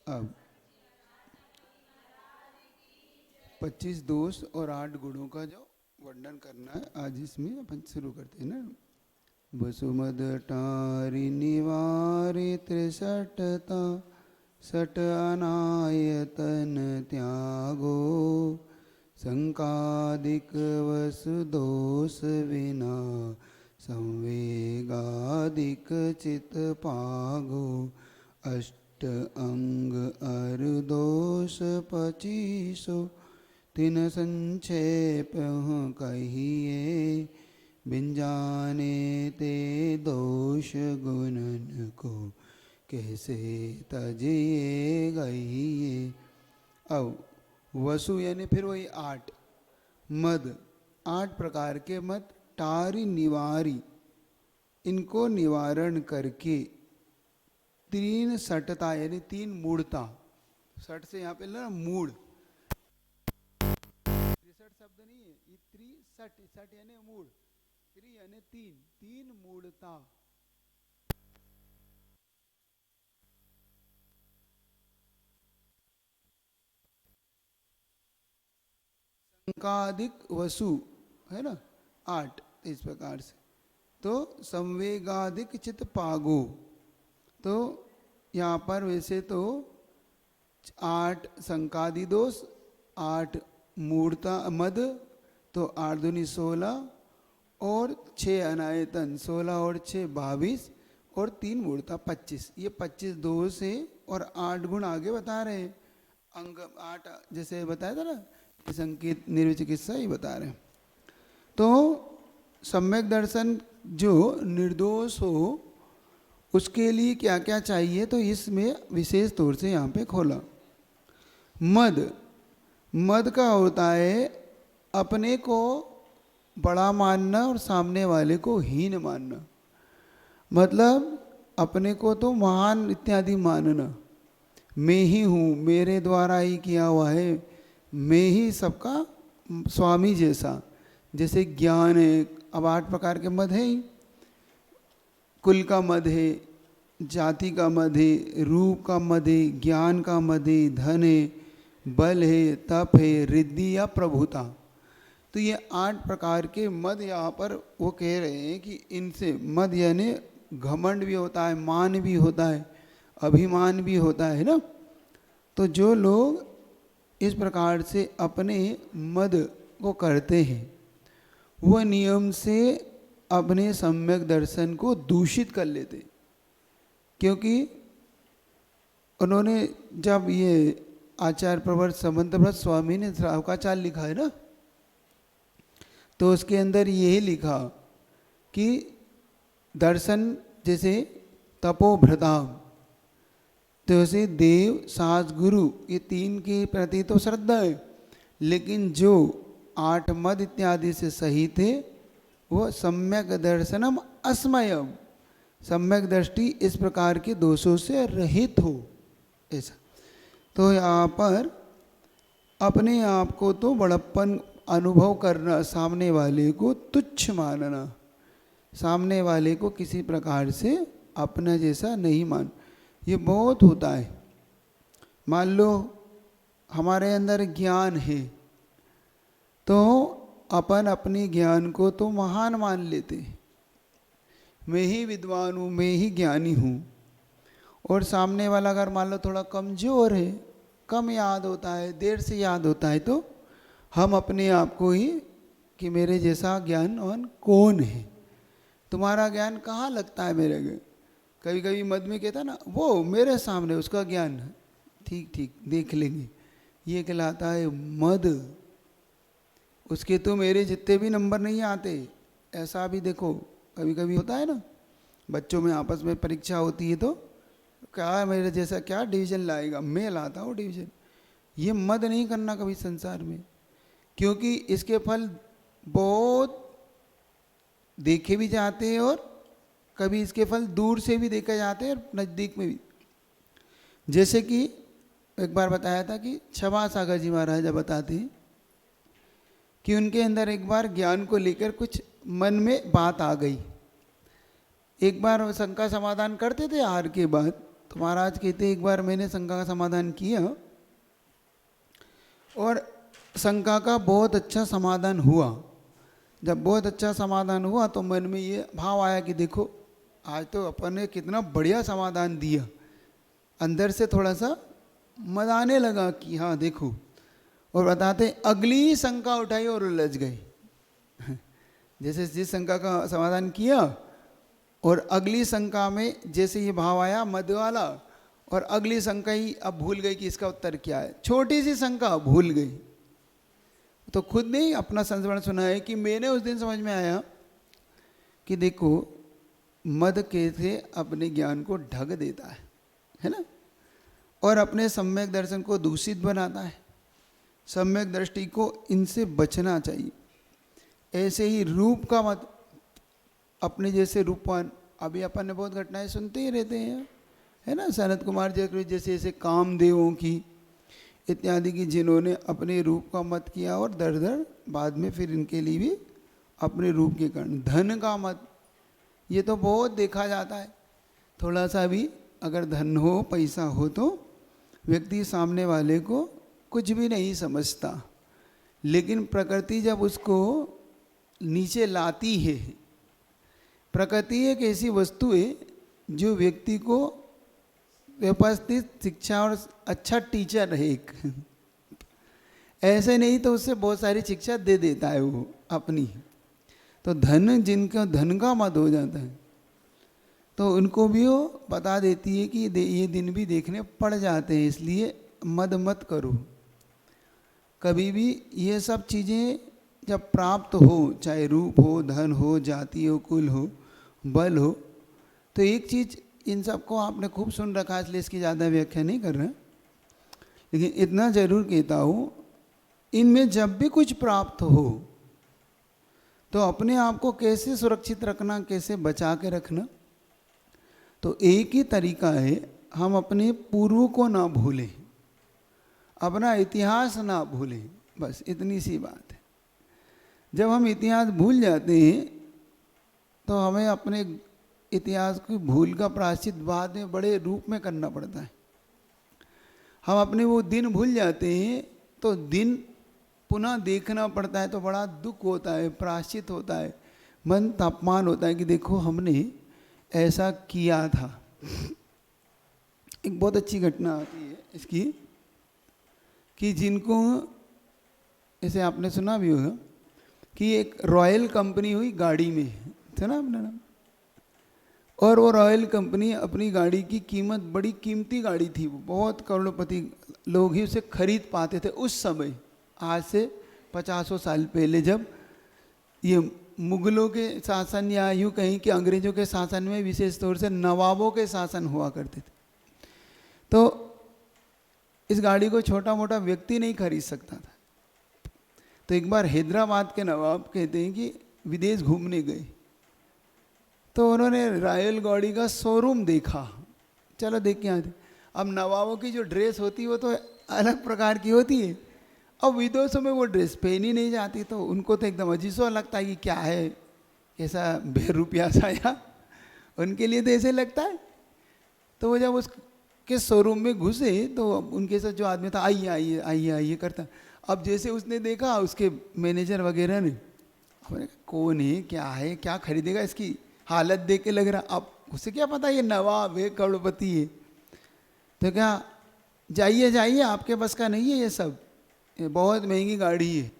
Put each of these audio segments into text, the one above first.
अब 25 दोष और 8 गुणों का जो वर्णन करना है आज इसमें अपन शुरू करते हैं ना। वसुमद टारि निवारे त्रिसठता सट अनायतन त्यागो संकादिक वसु दोष विना संवेगादिक चित पागो अष्ट अंग अर दोष 25 तिन संक्षेप कहिए बिंजाने ते दोष गुणन को कैसे तजिए गई। अब वसु यानी फिर वही 8 मद, 8 प्रकार के मद टारी निवारी, इनको निवारण करके 3 सटता यानी 3 मूढ़ता, सट से यहाँ पे ना मूढ़, त्रिसठ शब्द नहीं है ये, त्रिसठ, सट यानी मूढ़, त्रि यानी 3 मूढ़ता, संकादिक वसु है ना 8, इस प्रकार से। तो संवेगादिक चित पागो, तो यहाँ पर वैसे तो 8 संकादि दोष, 8 मूर्ता मद, तो 8 दूनी 16 और 6 अनायतन 16 और 6 22 और 3 मूर्ता 25, ये 25 दोष है और 8 गुण आगे बता रहे हैं। अंग 8 जैसे बताया था ना, संकेत निर्विचिकित्सा ही बता रहे हैं। तो सम्यक दर्शन जो निर्दोष हो उसके लिए क्या क्या चाहिए, तो इसमें विशेष तौर से यहाँ पे खोला। मद का होता है अपने को बड़ा मानना और सामने वाले को हीन मानना, मतलब अपने को तो महान इत्यादि मानना, मैं ही हूँ, मेरे द्वारा ही किया हुआ है, मैं ही सबका स्वामी जैसा। जैसे ज्ञान है, अब 8 प्रकार के मद है ही, कुल का मद है, जाति का मद है, रूप का मद है, ज्ञान का मद है, धन है, बल है, तप है, रिद्धि या प्रभुता। तो ये 8 प्रकार के मद यहाँ पर वो कह रहे हैं कि इनसे मद यानी घमंड भी होता है, मान भी होता है, अभिमान भी होता है ना। तो जो लोग इस प्रकार से अपने मद को करते हैं वह नियम से अपने सम्यक दर्शन को दूषित कर लेते, क्योंकि उन्होंने जब ये आचार्य प्रवर समंतव्रत स्वामी ने श्रावकाचार लिखा है ना, तो उसके अंदर यही लिखा कि दर्शन जैसे तपोभृताम, तो ऐसे देव सास गुरु ये 3 के प्रति तो श्रद्धा है, लेकिन जो 8 मद इत्यादि से सहित है वो सम्यक दर्शनम अस्मयम, सम्यक दृष्टि इस प्रकार के दोषों से रहित हो ऐसा। तो यहाँ पर अपने आप को तो बड़प्पन अनुभव करना, सामने वाले को तुच्छ मानना, सामने वाले को किसी प्रकार से अपना जैसा नहीं मान, ये बहुत होता है। मान लो हमारे अंदर ज्ञान है तो अपन अपने ज्ञान को तो महान मान लेते, मैं ही विद्वान हूँ, मैं ही ज्ञानी हूँ, और सामने वाला अगर मान लो थोड़ा कमज़ोर है, कम याद होता है, देर से याद होता है, तो हम अपने आप को ही कि मेरे जैसा ज्ञानवान कौन है, तुम्हारा ज्ञान कहाँ लगता है मेरे के। कभी कभी मद में कहता ना वो मेरे सामने उसका ज्ञान ठीक ठीक देख लेंगे, ये कहलाता है मद। उसके तो मेरे जितने भी नंबर नहीं आते, ऐसा भी देखो कभी कभी होता है ना, बच्चों में आपस में परीक्षा होती है तो क्या मेरे जैसा क्या डिवीज़न लाएगा, मैं लाता हूँ डिवीज़न। ये मद नहीं करना कभी संसार में, क्योंकि इसके फल बहुत देखे भी जाते हैं और कभी इसके फल दूर से भी देखे जाते हैं और नज़दीक में भी। जैसे कि एक बार बताया था कि क्षमा सागर जी महाराज बताते हैं कि उनके अंदर एक बार ज्ञान को लेकर कुछ मन में बात आ गई। एक बार वो शंका समाधान करते थे आहार के बाद, तो महाराज कहते एक बार मैंने शंका का समाधान किया और शंका का बहुत अच्छा समाधान हुआ। जब बहुत अच्छा समाधान हुआ तो मन में ये भाव आया कि देखो आज तो अपन ने कितना बढ़िया समाधान दिया। अंदर से थोड़ा सा मजा आने लगा कि हाँ देखो, और बताते अगली शंका उठाई और उलझ गई। जैसे जिस शंका का समाधान किया और अगली शंका में जैसे ये भाव आया मद वाला, और अगली शंका ही अब भूल गई कि इसका उत्तर क्या है। छोटी सी शंका भूल गई। तो खुद ने ही अपना संस्मरण सुना है कि मैंने उस दिन समझ में आया कि देखो मद कैसे अपने ज्ञान को ढक देता है ना, और अपने सम्यक दर्शन को दूषित बनाता है। सम्यक दृष्टि को इनसे बचना चाहिए। ऐसे ही रूप का मत, अपने जैसे रूपवान, अभी अपन ने बहुत घटनाएं सुनते ही रहते हैं, है ना। सनत कुमार जैसे ऐसे कामदेवों की इत्यादि की, जिन्होंने अपने रूप का मत किया और दर दर बाद में फिर इनके लिए भी अपने रूप के कारण धन का मत, ये तो बहुत देखा जाता है। थोड़ा सा भी अगर धन हो, पैसा हो, तो व्यक्ति सामने वाले को कुछ भी नहीं समझता। लेकिन प्रकृति जब उसको नीचे लाती है, प्रकृति एक ऐसी वस्तु है जो व्यक्ति को व्यवस्थित शिक्षा और अच्छा टीचर है एक। ऐसे नहीं तो उससे बहुत सारी शिक्षा दे देता है वो अपनी। तो धन, जिनका धन का मत हो जाता है तो उनको भी वो बता देती है कि ये दिन भी देखने पड़ जाते हैं, इसलिए मद मत करो कभी भी। ये सब चीज़ें जब प्राप्त हो, चाहे रूप हो, धन हो, जाति हो, कुल हो, बल हो, तो एक चीज़ इन सबको आपने खूब सुन रखा है, इसलिए इसकी ज़्यादा व्याख्या नहीं कर रहे, लेकिन इतना जरूर कहता हूँ, इनमें जब भी कुछ प्राप्त हो तो अपने आप को कैसे सुरक्षित रखना, कैसे बचा के रखना। तो एक ही तरीका है, हम अपने पूर्व को ना भूलें, अपना इतिहास ना भूलें, बस इतनी सी बात है। जब हम इतिहास भूल जाते हैं तो हमें अपने इतिहास की भूल का प्रायश्चित बाद में बड़े रूप में करना पड़ता है। हम अपने वो दिन भूल जाते हैं तो दिन पुनः देखना पड़ता है, तो बड़ा दुख होता है, प्रायश्चित होता है, मन तापमान होता है कि देखो हमने ऐसा किया था। एक बहुत अच्छी घटना आती है इसकी कि जिनको, इसे आपने सुना भी होगा कि एक रॉयल कंपनी हुई गाड़ी में, सुना आपने नाम? और वो रॉयल कंपनी अपनी गाड़ी की कीमत, बड़ी कीमती गाड़ी थी वो, बहुत करोड़पति लोग ही उसे खरीद पाते थे उस समय। आज से 50 साल पहले जब ये मुगलों के शासन या यूँ कहीं कि अंग्रेज़ों के शासन में विशेष तौर से नवाबों के शासन हुआ करते थे, तो इस गाड़ी को छोटा मोटा व्यक्ति नहीं खरीद सकता था। तो एक बार हैदराबाद के नवाब कहते हैं कि विदेश घूमने गए, तो उन्होंने रॉयल गाड़ी का शोरूम देखा, चलो देख के आते। अब नवाबों की जो ड्रेस होती है वो तो अलग प्रकार की होती है, अब विदेशों में वो ड्रेस पहनी नहीं जाती, तो उनको तो एकदम अजीब सा लगता है कि क्या है, कैसा बेरुपया सा, या उनके लिए तो ऐसे लगता है। तो वो जब उसके शोरूम में घुसे तो उनके साथ जो आदमी था, आइए आइए आइए आइए करता। अब जैसे उसने देखा, उसके मैनेजर वगैरह ने, कौन है, क्या है, क्या खरीदेगा, इसकी हालत देख के लग रहा, अब उसे क्या पता ये नवाब है, करोड़पति है। तो क्या, जाइए जाइए, आपके बस का नहीं है ये सब, ये बहुत महंगी गाड़ी है।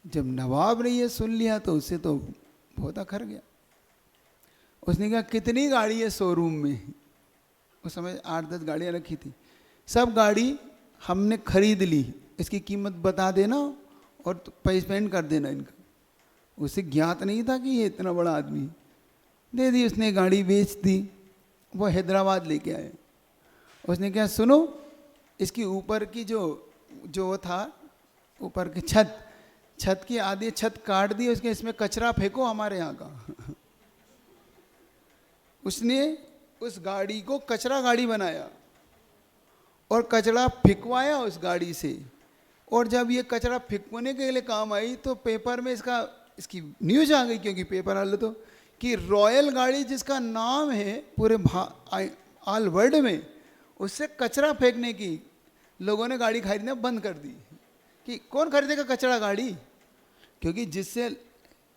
जब नवाब ने ये सुन लिया तो उससे तो बहुत अखर गया। उसने कहा कितनी गाड़ी है शोरूम में? उस समय 8-10 गाड़ियाँ रखी थी, सब गाड़ी हमने खरीद ली, इसकी कीमत बता देना और पैसे पेमेंट कर देना इनका। उसे ज्ञात नहीं था कि ये इतना बड़ा आदमी। दे दी उसने, गाड़ी बेच दी। वो हैदराबाद लेके आए। उसने क्या, सुनो, इसकी ऊपर की जो था, ऊपर की छत की आधी छत काट दी उसके, इसमें कचरा फेंको हमारे यहाँ का। उसने उस गाड़ी को कचरा गाड़ी बनाया और कचरा फेंकवाया उस गाड़ी से। और जब ये कचरा फेंकने के लिए काम आई तो पेपर में इसकी न्यूज आ गई, क्योंकि पेपर वाले तो, कि रॉयल गाड़ी जिसका नाम है पूरे ऑल वर्ल्ड में उससे कचरा फेंकने की लोगों ने गाड़ी खरीदना बंद कर दी कि कौन खरीदेगा कचरा गाड़ी, क्योंकि जिससे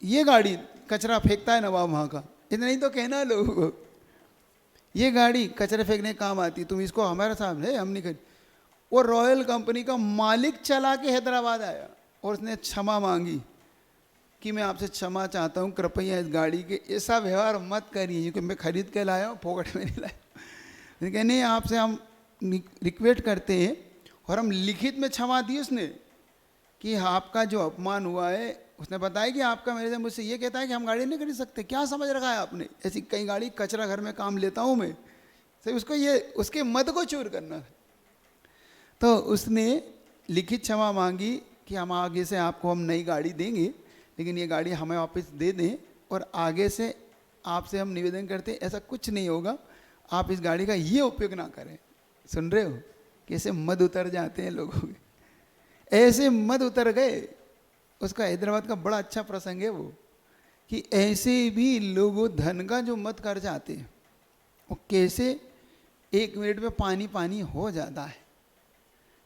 ये गाड़ी कचरा फेंकता है नवाब वहाँ का, इतना ही तो कहना है लोगों को, ये गाड़ी कचरे फेंकने काम आती, तुम इसको हमारे सामने हम नहीं खरीद। वो रॉयल कंपनी का मालिक चला के हैदराबाद आया और उसने क्षमा मांगी कि मैं आपसे क्षमा चाहता हूँ, कृपया इस गाड़ी के ऐसा व्यवहार मत करिए, क्योंकि मैं खरीद के लाया हूँ, फोकट में नहीं लाया। लेकिन नहीं, आपसे हम रिक्वेस्ट करते हैं, और हम लिखित में क्षमा दी उसने कि आपका जो अपमान हुआ है, उसने बताया कि आपका मेरे से मुझसे ये कहता है कि हम गाड़ी नहीं खरीद सकते, क्या समझ रखा है आपने, ऐसी कई गाड़ी कचरा घर में काम लेता हूँ मैं, तो उसको ये उसके मत को चूर करना है। तो उसने लिखित क्षमा मांगी कि हम आगे से आपको हम नई गाड़ी देंगे, लेकिन ये गाड़ी हमें वापस दे दें, और आगे से आपसे हम निवेदन करते हैं ऐसा कुछ नहीं होगा, आप इस गाड़ी का ये उपयोग ना करें। सुन रहे हो कैसे मद उतर जाते हैं लोगों के, ऐसे मद उतर गए। उसका हैदराबाद का बड़ा अच्छा प्रसंग है वो, कि ऐसे भी लोगों धन का जो मत कर जाते हैं, वो कैसे 1 मिनट में पानी पानी हो जाता है।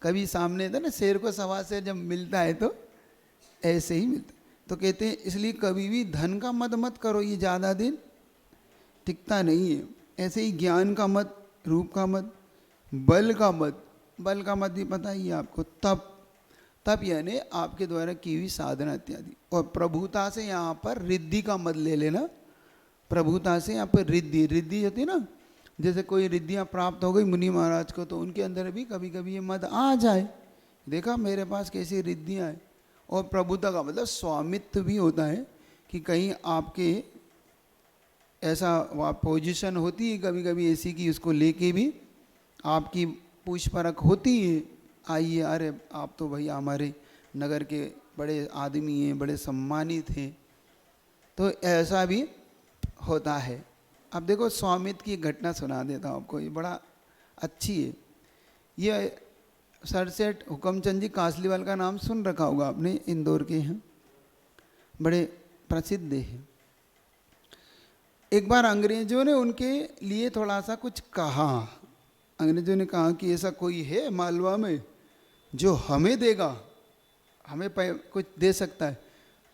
कभी सामने था ना, शेर को सवा शेर जब मिलता है तो ऐसे ही मिलता। तो कहते हैं इसलिए कभी भी धन का मत मत करो, ये ज़्यादा दिन टिकता नहीं है। ऐसे ही ज्ञान का मत, रूप का मत, बल का मत, बल का मत भी पता ही है आपको, तप यानी आपके द्वारा की हुई साधना इत्यादि। और प्रभुता से यहाँ पर रिद्धि का मत ले लेना, प्रभुता से यहाँ पर रिद्धि होती है ना, जैसे कोई रिद्धियाँ प्राप्त हो गई मुनि महाराज को, तो उनके अंदर भी कभी कभी ये मद आ जाए, देखा मेरे पास कैसी रिद्धियाँ है। और प्रभुता का मतलब स्वामित्व भी होता है, कि कहीं आपके ऐसा पोजीशन होती है कभी कभी ऐसी कि उसको लेके भी आपकी पूछ परख होती है, आइए, अरे आप तो भैया हमारे नगर के बड़े आदमी हैं, बड़े सम्मानित हैं, तो ऐसा भी होता है। अब देखो स्वामित्व की घटना सुना देता हूँ आपको, ये बड़ा अच्छी है। ये सरसेठ हुकमचंद जी कासलीवाल का नाम सुन रखा होगा आपने, इंदौर के हैं, बड़े प्रसिद्ध हैं। एक बार अंग्रेजों ने उनके लिए थोड़ा सा कुछ कहा, अंग्रेजों ने कहा कि ऐसा कोई है मालवा में जो हमें देगा, हमें कुछ दे सकता है।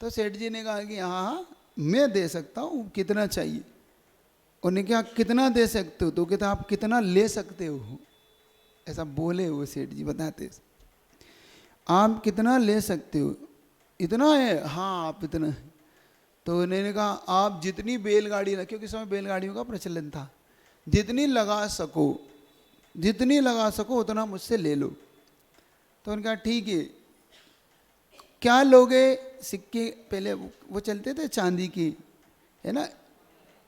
तो सेठ जी ने कहा कि हाँ मैं दे सकता हूँ, कितना चाहिए। उन्होंने कहा कितना दे सकते हो, तो कहता आप कितना ले सकते हो, ऐसा बोले वो सेठ जी बताते, आप कितना ले सकते हो, इतना है, हाँ आप इतना। तो उन्होंने कहा आप जितनी बैलगाड़ी, क्योंकि उस समय बैलगाड़ियों का प्रचलन था, जितनी लगा सको उतना मुझसे ले लो। तो उन्होंने कहा ठीक है, क्या लोगे, सिक्के पहले वो चलते थे चांदी की, है ना,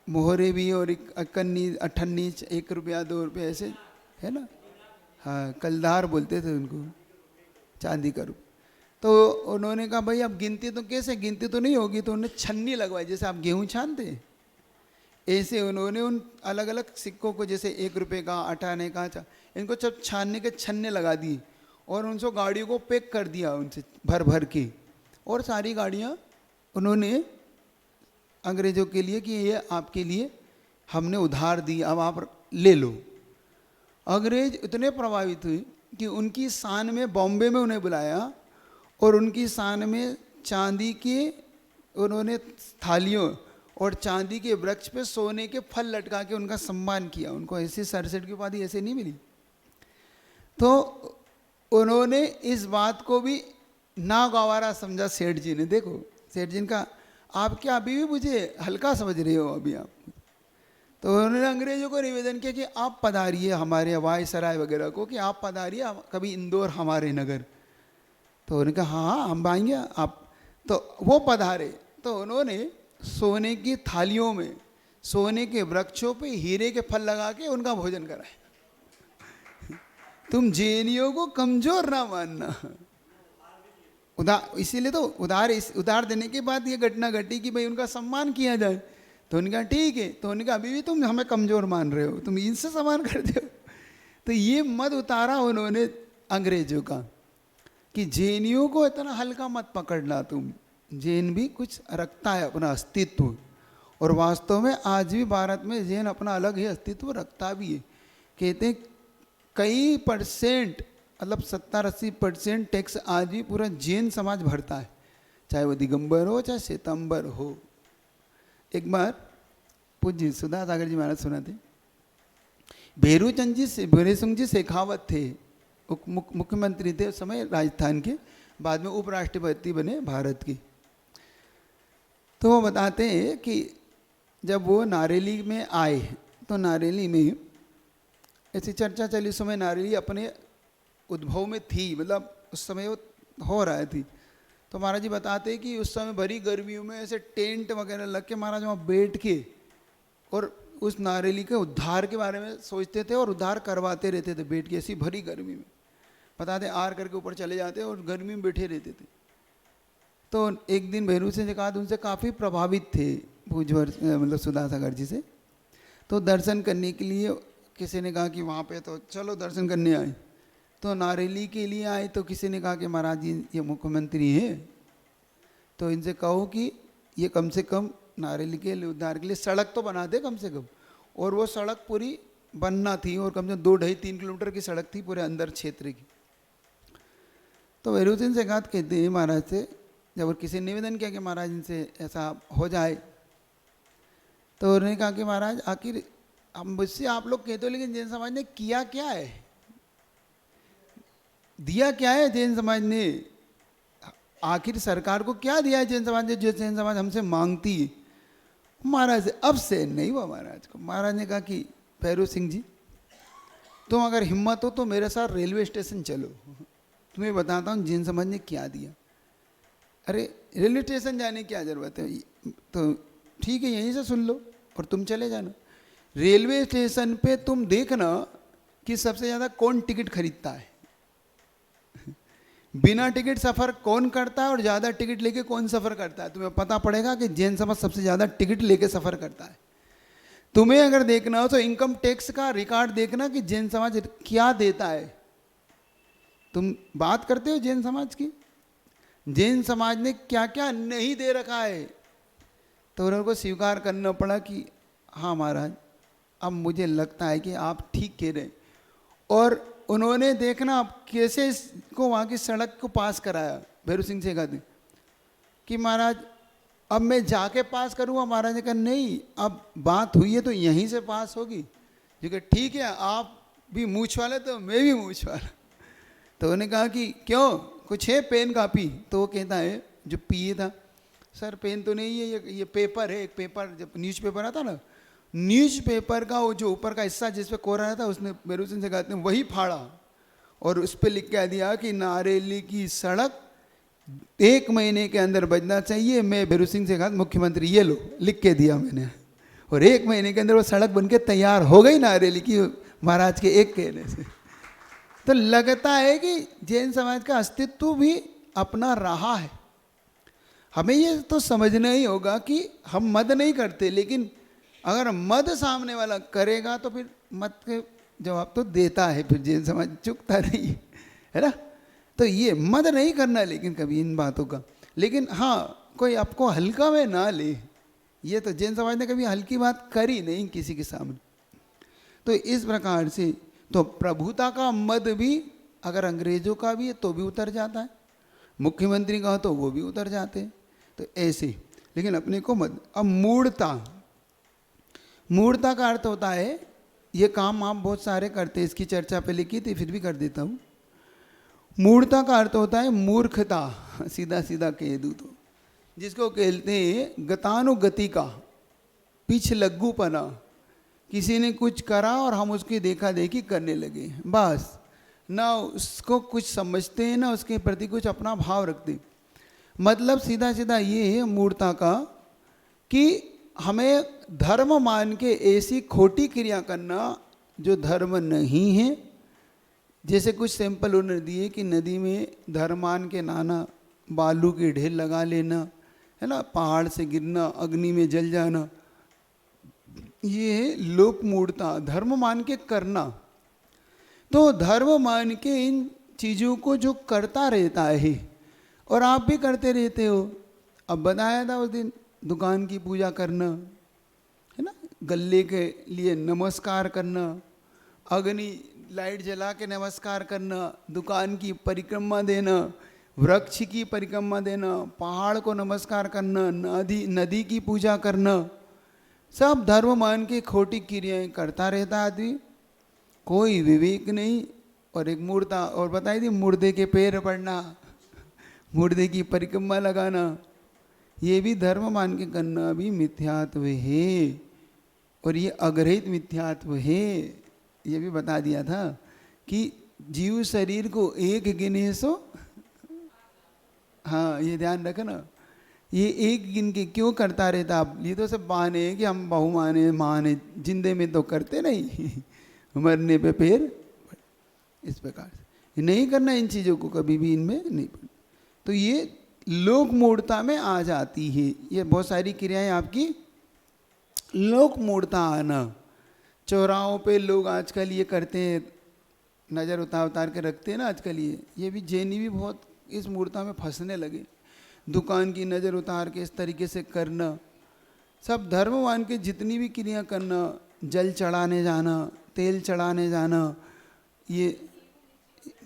मोहरे भी, और अकन्नी अठन्नी, 1 रुपया 2 रुपया ऐसे, है ना, हाँ कलदार बोलते थे उनको, चांदी का रूप। तो उन्होंने कहा भाई अब गिनती तो कैसे, गिनती तो नहीं होगी, तो उन्होंने छन्नी लगवाई, जैसे आप गेहूँ छानते ऐसे उन्होंने उन अलग अलग सिक्कों को, जैसे 1 रुपये का, 8 आने का, इनको सब छानने के छन्ने लगा दिए, और उनसे गाड़ियों को पैक कर दिया उनसे भर भर के, और सारी गाड़ियाँ उन्होंने अंग्रेज़ों के लिए कि ये आपके लिए हमने उधार दी, अब आप ले लो। अंग्रेज इतने प्रभावित हुए कि उनकी शान में बॉम्बे में उन्हें बुलाया, और उनकी शान में चांदी के उन्होंने थालियों और चांदी के वृक्ष पे सोने के फल लटका के उनका सम्मान किया। उनको ऐसी सरसेठ की उपाधि ऐसे नहीं मिली। तो उन्होंने इस बात को भी नागवारा समझा सेठ जी ने। देखो सेठ जी का, आप क्या अभी भी मुझे हल्का समझ रहे हो अभी आप। तो उन्होंने अंग्रेजों को निवेदन किया कि आप पधारिए हमारे वायसराय वगैरह को, कि आप पधारिए कभी इंदौर हमारे नगर। तो उन्होंने कहा हाँ हम आएंगे आप। तो वो पधारे, तो उन्होंने सोने की थालियों में सोने के वृक्षों पे हीरे के फल लगा के उनका भोजन कराए। तुम जैनियों को कमजोर ना मानना। इसीलिए तो उधार देने के बाद ये घटना घटी कि भाई उनका सम्मान किया जाए। तो उनका ठीक है, तो उनका अभी भी तुम हमें कमजोर मान रहे हो, तुम इनसे सम्मान करते हो। तो ये मत उतारा उन्होंने अंग्रेजों का कि जैनियों को इतना हल्का मत पकड़ना तुम। जैन भी कुछ रखता है अपना अस्तित्व, और वास्तव में आज भी भारत में जैन अपना अलग ही अस्तित्व रखता भी है। कहते हैं कई परसेंट, मतलब 70-80% टैक्स आज भी पूरा जैन समाज भरता है, चाहे वो दिगंबर हो चाहे श्वेतांबर हो। एक बार पूज्य सुधा सागर जी महाराज सुनाते, भैरू सिंह जी शेखावत थे, मुख्यमंत्री थे उस समय राजस्थान के, बाद में उपराष्ट्रपति बने भारत के। तो वो बताते हैं कि जब वो नारेली में आए तो नारेली में ऐसी चर्चा चली, उस समय नारेली अपने उद्भव में थी, मतलब उस समय वो हो रहा थी। तो महाराज जी बताते कि उस समय भरी गर्मियों में ऐसे टेंट वगैरह लग के महाराज वहाँ बैठ के और उस नारेली के उद्धार के बारे में सोचते थे और उद्धार करवाते रहते थे बैठ के, ऐसी भरी गर्मी में। बताते आर करके ऊपर चले जाते और गर्मी में बैठे रहते थे। तो एक दिन भैरू सिंह जी कहा उनसे काफ़ी प्रभावित थे भुजवर, मतलब सुधा सागर जी से। तो दर्शन करने के लिए किसी ने कहा कि वहाँ पे तो चलो दर्शन करने आए। तो नारेली के लिए आए तो किसी ने कहा कि महाराज जी ये मुख्यमंत्री हैं, तो इनसे कहो कि ये कम से कम नारेली के लिए उद्धार के लिए सड़क तो बना दे कम से कम। और वो सड़क पूरी बनना थी और कम से कम 2-2.5-3 किलोमीटर की सड़क थी पूरे अंदर क्षेत्र की। तो भैरू सिंह से कहा, कहते हैं महाराज से, जब और किसी ने निवेदन किया कि महाराज इनसे ऐसा हो जाए, तो उन्होंने कहा कि महाराज आखिर हम मुझसे आप लोग कहते हो, लेकिन जैन समाज ने किया क्या है, दिया क्या है जैन समाज ने, आखिर सरकार को क्या दिया है जैन समाज ने जो जैन समाज हमसे मांगती है। महाराज से अब से नहीं हुआ महाराज को। महाराज ने कहा कि भैरू सिंह जी तुम अगर हिम्मत हो तो मेरे साथ रेलवे स्टेशन चलो, तुम्हें बताता हूँ जैन समाज ने क्या दिया। अरे रेलवे स्टेशन जाने की क्या ज़रूरत है, तो ठीक है यहीं से सुन लो और तुम चले जाना। रेलवे स्टेशन पे तुम देखना कि सबसे ज़्यादा कौन टिकट खरीदता है, बिना टिकट सफ़र कौन करता है और ज़्यादा टिकट लेके कौन सफ़र करता है। तुम्हें पता पड़ेगा कि जैन समाज सबसे ज़्यादा टिकट लेके सफ़र करता है। तुम्हें अगर देखना हो तो इनकम टैक्स का रिकॉर्ड देखना कि जैन समाज क्या देता है। तुम बात करते हो जैन समाज की, जैन समाज ने क्या क्या नहीं दे रखा है। तो उनको स्वीकार करना पड़ा कि हाँ महाराज अब मुझे लगता है कि आप ठीक कह रहे हैं। और उन्होंने देखना अब कैसे इसको वहाँ की सड़क को पास कराया। भैरू सिंह से कहते कि महाराज अब मैं जाके पास करूँगा। महाराज ने कहा नहीं, अब बात हुई है तो यहीं से पास होगी। जो कि ठीक है आप भी मूछ वाले तो मैं भी मूछ वाला। तो उन्होंने कहा कि क्यों कुछ है पेन कापी। तो वो कहता है जो पिए था, सर पेन तो नहीं है, ये पेपर है। एक पेपर जब न्यूज़पेपर आता ना, न्यूज़पेपर का वो जो ऊपर का हिस्सा जिस पे कोरा था उसने भैरू सिंह से कहते हैं वही फाड़ा और उस पर लिख के दिया कि नारेली की सड़क 1 महीने के अंदर बनना चाहिए। मैं भैरू सिंह से कहा मुख्यमंत्री ये लो, लिख के दिया मैंने, और 1 महीने के अंदर वो सड़क बन के तैयार हो गई नारेली की, महाराज के एक कहने से। तो लगता है कि जैन समाज का अस्तित्व भी अपना रहा है। हमें ये तो समझना ही होगा कि हम मद नहीं करते, लेकिन अगर मद सामने वाला करेगा तो फिर मद के जवाब तो देता है, फिर जैन समाज चुकता नहीं है ना। तो ये मद नहीं करना लेकिन कभी इन बातों का, लेकिन हाँ कोई आपको हल्का में ना ले। ये तो जैन समाज ने कभी हल्की बात करी नहीं किसी के सामने। तो इस प्रकार से तो प्रभुता का मद भी अगर अंग्रेजों का भी है तो भी उतर जाता है, मुख्यमंत्री का हो तो वो भी उतर जाते हैं। तो ऐसे, लेकिन अपने को मद। अब मूढ़ता, मूढ़ता का अर्थ होता है, ये काम आप बहुत सारे करते हैं, इसकी चर्चा पे लिखी थी फिर भी कर देता हूँ। मूढ़ता का अर्थ होता है मूर्खता, सीधा सीधा कह दूँ तो, जिसको कहते हैं गतानुगति का, पीछ लग्गूपना। किसी ने कुछ करा और हम उसकी देखा देखी करने लगे, बस ना उसको कुछ समझते हैं ना उसके प्रति कुछ अपना भाव रखते। मतलब सीधा सीधा ये है मूढ़ता का कि हमें धर्म मान के ऐसी खोटी क्रिया करना जो धर्म नहीं है। जैसे कुछ सैंपल उन्होंने दिए कि नदी में धर्म मान के नहाना, बालू के ढेर लगा लेना, है ना, पहाड़ से गिरना, अग्नि में जल जाना, ये लोक मूढ़ता, धर्म मान के करना। तो धर्म मान के इन चीज़ों को जो करता रहता है, और आप भी करते रहते हो। अब बताया था उस दिन, दुकान की पूजा करना, है ना, गले के लिए नमस्कार करना, अग्नि लाइट जला के नमस्कार करना, दुकान की परिक्रमा देना, वृक्ष की परिक्रमा देना, पहाड़ को नमस्कार करना, नदी की पूजा करना, सब धर्म मान के खोटी क्रियाएं करता रहता आदमी, कोई विवेक नहीं। और एक मूर्ता और बताई थी, मुर्दे के पैर पड़ना, मुर्दे की परिक्रमा लगाना, ये भी धर्म मान के करना भी मिथ्यात्व है, और ये अग्रहित मिथ्यात्व है। ये भी बता दिया था कि जीव शरीर को एक गिने सो, हाँ ये ध्यान रखना, ये एक गिन के क्यों करता रहता। आप ये तो सब बहाने हैं कि हम बहुमाने माने, जिंदे में तो करते नहीं, मरने पे पैर, इस प्रकार से नहीं करना इन चीज़ों को, कभी भी इनमें नहीं पड़ना। तो ये लोक मूढ़ता में आ जाती है, ये बहुत सारी क्रियाएं आपकी लोक मूढ़ता आना। चौराहों पे लोग आजकल ये करते हैं, नज़र उतार के रखते हैं ना आजकल, ये भी जैनी भी बहुत इस मूर्ता में फंसने लगे। दुकान की नज़र उतार के इस तरीके से करना, सब धर्म मान के जितनी भी क्रिया करना, जल चढ़ाने जाना, तेल चढ़ाने जाना, ये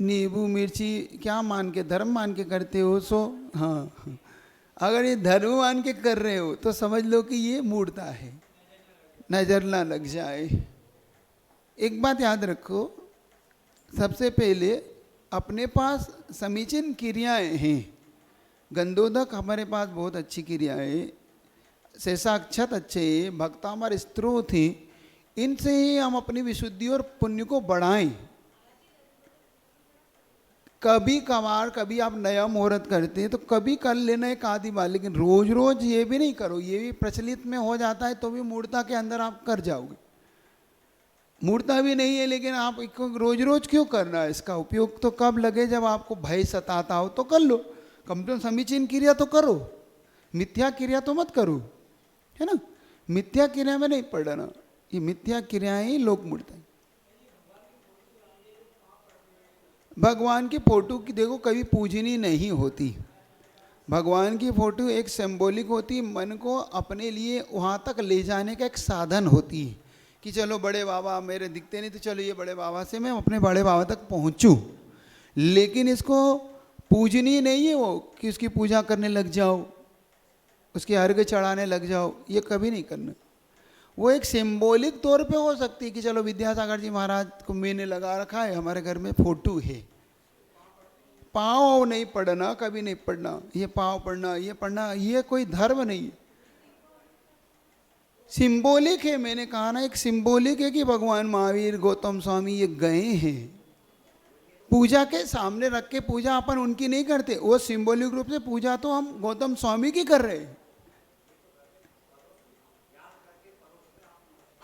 नींबू मिर्ची क्या मान के, धर्म मान के करते हो सो, हाँ अगर ये धर्म मान के कर रहे हो तो समझ लो कि ये मूर्ता है, नज़र ना लग जाए। एक बात याद रखो, सबसे पहले अपने पास समीचीन क्रियाएं हैं। गंधोदक हमारे पास बहुत अच्छी क्रियाएं, शेषाक्षत अच्छे, भक्तामर स्त्रोत हैं, इनसे ही हम अपनी विशुद्धि और पुण्य को बढ़ाएं। कभी कभार कभी आप नया मुहूर्त करते हैं तो कभी कर लेना एक आधी बार, लेकिन रोज रोज ये भी नहीं करो। ये भी प्रचलित में हो जाता है तो भी मूर्ता के अंदर आप कर जाओगे। मूर्ता भी नहीं है लेकिन आप रोज रोज क्यों करना है? इसका उपयोग तो कब लगे जब आपको भय सताता हो तो कर लो, कम से कम समीचीन क्रिया तो करो, मिथ्या क्रिया तो मत करो, है ना। मिथ्या क्रिया में नहीं पड़ना, ये मिथ्या क्रियाएं ही लोक मूर्ता। भगवान की फोटो की देखो कभी पूजनी नहीं होती। भगवान की फोटो एक सिंबॉलिक होती, मन को अपने लिए वहाँ तक ले जाने का एक साधन होती है कि चलो बड़े बाबा मेरे दिखते नहीं तो चलो ये बड़े बाबा से मैं अपने बड़े बाबा तक पहुँचूँ। लेकिन इसको पूजनी नहीं है वो कि उसकी पूजा करने लग जाओ, उसके अर्घ्य चढ़ाने लग जाओ, ये कभी नहीं करना। वो एक सिंबॉलिक तौर पे हो सकती है कि चलो विद्यासागर जी महाराज को मैंने लगा रखा है, हमारे घर में फोटो है। पाँव नहीं पढ़ना, कभी नहीं पढ़ना, ये पाँव पढ़ना ये पढ़ना ये कोई धर्म नहीं है, सिंबॉलिक है। मैंने कहा ना एक सिंबॉलिक है कि भगवान महावीर गौतम स्वामी ये गए हैं, पूजा के सामने रख के पूजा अपन उनकी नहीं करते, वो सिंबॉलिक रूप से पूजा तो हम गौतम स्वामी की कर रहे हैं।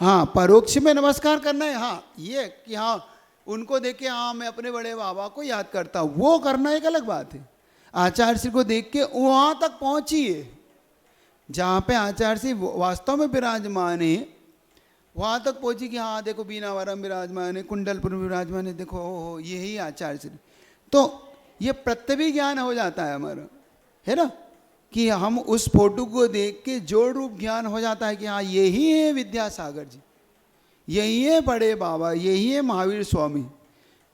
हाँ परोक्ष में नमस्कार करना है, हाँ ये कि हाँ उनको देख के हाँ मैं अपने बड़े बाबा को याद करता हूँ, वो करना एक अलग बात है। आचार्य श्री को देख के वहाँ तक पहुँचिए जहाँ पे आचार्य श्री वास्तव में विराजमान है, वहाँ तक पहुँची कि हाँ देखो बीनावरम विराजमान है, कुंडलपुर विराजमान है, देखो ओहो यही आचार्य श्री। तो ये प्रत्यभी ज्ञान हो जाता है हमारा, है ना, कि हम उस फोटो को देख के जोड़ रूप ज्ञान हो जाता है कि हाँ यही है विद्यासागर जी, यही है बड़े बाबा, यही है महावीर स्वामी।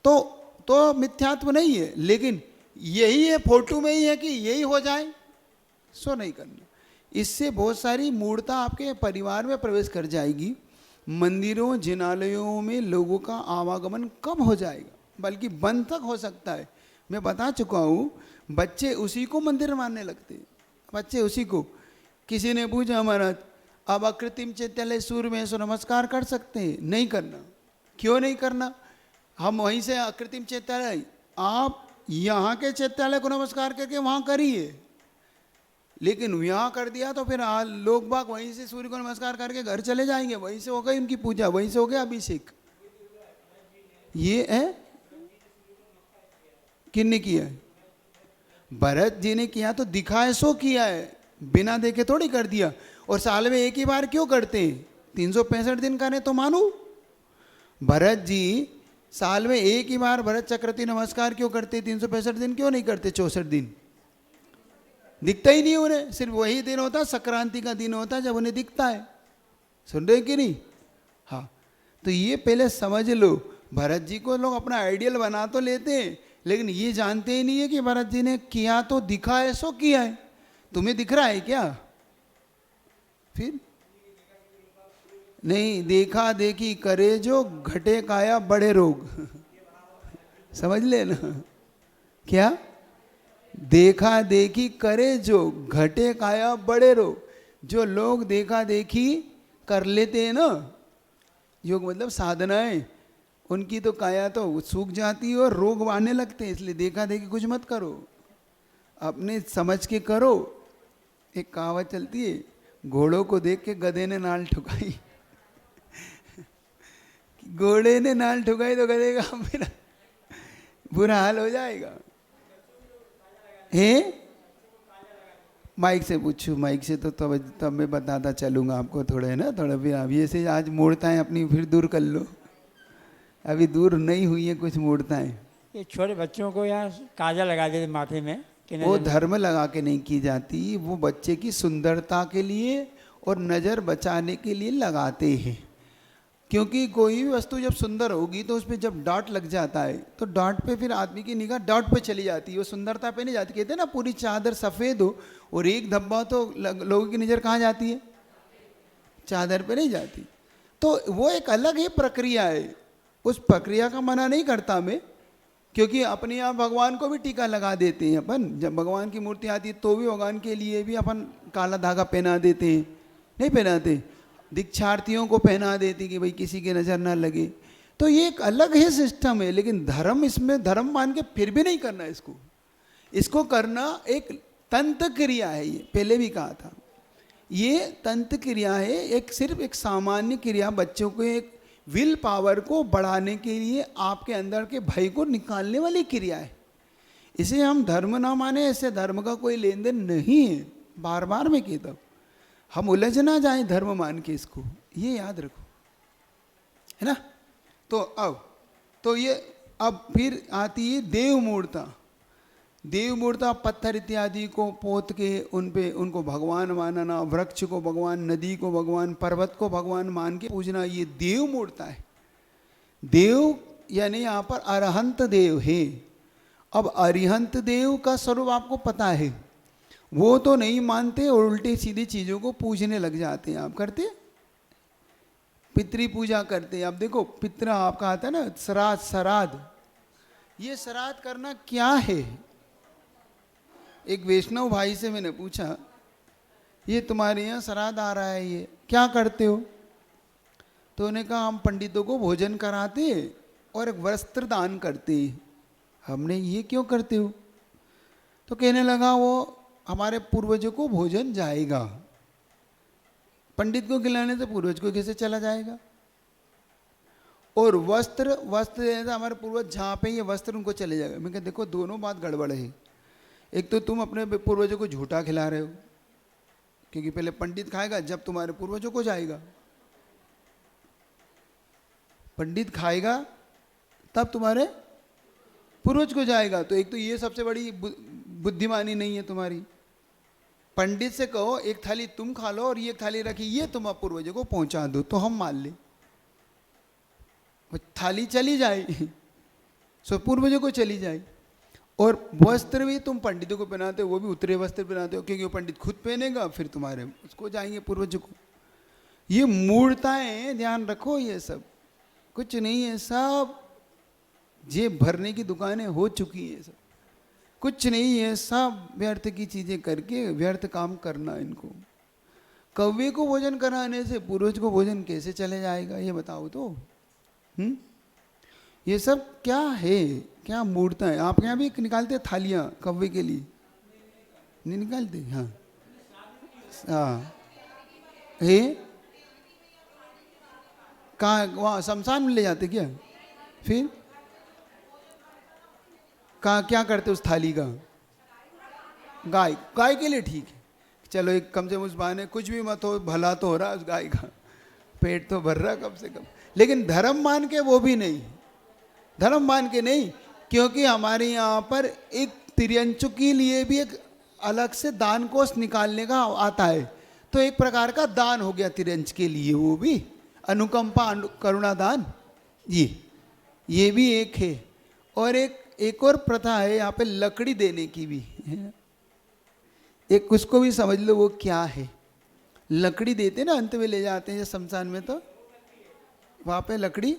तो मिथ्यात्व नहीं है, लेकिन यही है फोटो में ही है कि यही हो जाए सो नहीं करना। इससे बहुत सारी मूर्ता आपके परिवार में प्रवेश कर जाएगी। मंदिरों जिनालयों में लोगों का आवागमन कम हो जाएगा, बल्कि बंद तक हो सकता है। मैं बता चुका हूँ, बच्चे उसी को मंदिर मानने लगते हैं, बच्चे उसी को। किसी ने पूछा महाराज अब अकृत्रिम चैत्यालय सूर्य में सो नमस्कार कर सकते हैं? नहीं करना। क्यों नहीं करना? हम वहीं से अकृत्रिम चैत्यालय, आप यहाँ के चैत्यालय को नमस्कार करके वहाँ करिए, लेकिन यहाँ कर दिया तो फिर लोग बाग वहीं से सूर्य को नमस्कार करके घर चले जाएंगे, वहीं से हो गई उनकी पूजा, वहीं से हो गया अभिषेक। ये है किसने किया है? भरत जी ने किया तो दिखाए सो किया है, बिना देखे थोड़ी कर दिया। और साल में एक ही बार क्यों करते हैं? 365 दिन करें तो मानो। भरत जी साल में एक ही बार भरत चक्रवर्ती नमस्कार क्यों करते? 365 दिन क्यों नहीं करते? 64 दिन दिखता ही नहीं उन्हें, सिर्फ वही दिन होता, संक्रांति का दिन होता जब उन्हें दिखता है। सुन रहे कि नहीं? हाँ, तो ये पहले समझ लो, भरत जी को लोग अपना आइडियल बना तो लेते हैं, लेकिन ये जानते ही नहीं है कि भरत जी ने किया तो दिखा है, सो किया है। तुम्हें दिख रहा है क्या? फिर नहीं, देखा देखी करे जो घटे काया बड़े रोग। समझ ले ना, क्या? देखा देखी करे जो घटे काया बड़े रोग। जो लोग देखा देखी कर लेते हैं ना, योग मतलब साधनाएं, उनकी तो काया तो सूख जाती है और रोग आने लगते हैं। इसलिए देखा देखी कुछ मत करो, अपने समझ के करो। एक कहावत चलती है, घोड़ों को देख के गधे ने नाल ठुकाई। घोड़े ने नाल ठुकाई तो गधे का मेरा बुरा हाल हो जाएगा। है माइक से पूछू, माइक से तो तब मैं बताता चलूंगा आपको थोड़ा, है ना, थोड़ा भी आप ये से आज मोड़ता है अपनी, फिर दूर कर लो। अभी दूर नहीं हुई है, कुछ मोड़ता है। ये छोटे बच्चों को यहाँ काजल लगा देते माथे में, वो धर्म लगा के नहीं की जाती, वो बच्चे की सुंदरता के लिए और नज़र बचाने के लिए लगाते हैं। क्योंकि कोई भी वस्तु जब सुंदर होगी तो उस पर जब डॉट लग जाता है तो डॉट पे फिर आदमी की निगाह डॉट पे चली जाती है, वो सुंदरता पे नहीं जाती। कहते हैं ना, पूरी चादर सफ़ेद हो और एक धब्बा तो लोगों की नज़र कहाँ जाती है? चादर पे नहीं जाती। तो वो एक अलग ही प्रक्रिया है, उस प्रक्रिया का मना नहीं करता मैं, क्योंकि अपने यहाँ भगवान को भी टीका लगा देते हैं अपन। जब भगवान की मूर्ति आती है तो भी भगवान के लिए भी अपन काला धागा पहना देते हैं, नहीं पहनाते? दीक्षार्थियों को पहना देती कि भाई किसी की नज़र ना लगे। तो ये एक अलग ही सिस्टम है, लेकिन धर्म, इसमें धर्म मान के फिर भी नहीं करना इसको करना एक तंत्र क्रिया है। ये पहले भी कहा था, ये तंत्र क्रिया है, एक सिर्फ एक सामान्य क्रिया, बच्चों को एक विल पावर को बढ़ाने के लिए, आपके अंदर के भय को निकालने वाली क्रिया है। इसे हम धर्म ना माने, इससे धर्म का कोई लेन देन नहीं है। बार बार मैं कहता हूँ, हम उलझ ना जाए धर्म मान के, इसको ये याद रखो, है ना। तो ये अब फिर आती है देव मूर्ता। देव मूर्ता पत्थर इत्यादि को पोत के उनको भगवान मानना, वृक्ष को भगवान, नदी को भगवान, पर्वत को भगवान मान के पूजना, ये देव मूर्ता है। देव यानी यहाँ पर अरहंत देव है। अब अरिहंत देव का स्वरूप आपको पता है, वो तो नहीं मानते और उल्टी सीधी चीज़ों को पूजने लग जाते हैं। आप करते पितृ पूजा करते हैं। अब देखो, पितृ आपका आता है ना, श्राद्ध, ये श्राद्ध करना क्या है? एक वैष्णव भाई से मैंने पूछा, ये तुम्हारे यहाँ श्राद्ध आ रहा है, ये क्या करते हो? तो उन्होंने कहा, हम पंडितों को भोजन कराते और एक वस्त्र दान करते। हमने, ये क्यों करते हो? तो कहने लगा, वो हमारे पूर्वजों को भोजन जाएगा, पंडित को खिलाने से पूर्वज को कैसे चला जाएगा? और वस्त्र जैसे हमारे पूर्वज जहाँ पे ये वस्त्र उनको चले जाएगा। मैं कहा, देखो दोनों बात गड़बड़ है। एक तो तुम अपने पूर्वजों को झूठा खिला रहे हो, क्योंकि पहले पंडित खाएगा जब तुम्हारे पूर्वजों को जाएगा, पंडित खाएगा तब तुम्हारे पूर्वज को जाएगा। तो एक तो ये सबसे बड़ी बुद्धिमानी नहीं है तुम्हारी। पंडित से कहो एक थाली तुम खा लो और ये थाली रखी, ये तुम पूर्वजों को पहुंचा दो, तो हम मान ले, थाली चली जाए सो पूर्वजों को चली जाए। और वस्त्र भी तुम पंडितों को पहनाते हो, वो भी उतरे वस्त्र पहनाते हो, क्योंकि वो पंडित खुद पहनेगा, फिर तुम्हारे उसको जाएंगे पूर्वजों को। ये मूर्ताएं, ध्यान रखो, ये सब कुछ नहीं है, सब जेब भरने की दुकानें हो चुकी है, सब कुछ नहीं है, सब व्यर्थ की चीजें करके व्यर्थ काम करना इनको। कौवे को भोजन कराने से पूर्वज को भोजन कैसे चले जाएगा, ये बताओ तो। ये सब क्या है, क्या मूर्ता है? आपके यहाँ भी निकालते थालियाँ कौवे के लिए? नहीं निकालते? हाँ हाँ है, कहाँ? वहाँ शमशान में ले जाते क्या? फिर कहाँ क्या करते उस थाली का? गाय के लिए ठीक है, चलो एक कम से कम उस बहाने कुछ भी मत हो, भला तो हो रहा है उस गाय का, पेट तो भर रहा कम से कम। लेकिन धर्म मान के वो भी नहीं, धर्म मान के नहीं, क्योंकि हमारे यहाँ पर एक तिर्यंचु के लिए भी एक अलग से दान कोष निकालने का आता है। तो एक प्रकार का दान हो गया तिर्यंच के लिए, वो भी अनुकंपा करुणा दान। ये ये भी एक है। और एक और प्रथा है यहाँ पे लकड़ी देने की भी है। एक उसको भी समझ लो वो क्या है। लकड़ी देते ना, अंत में ले जाते हैं शमशान में, तो वहाँ पे लकड़ी,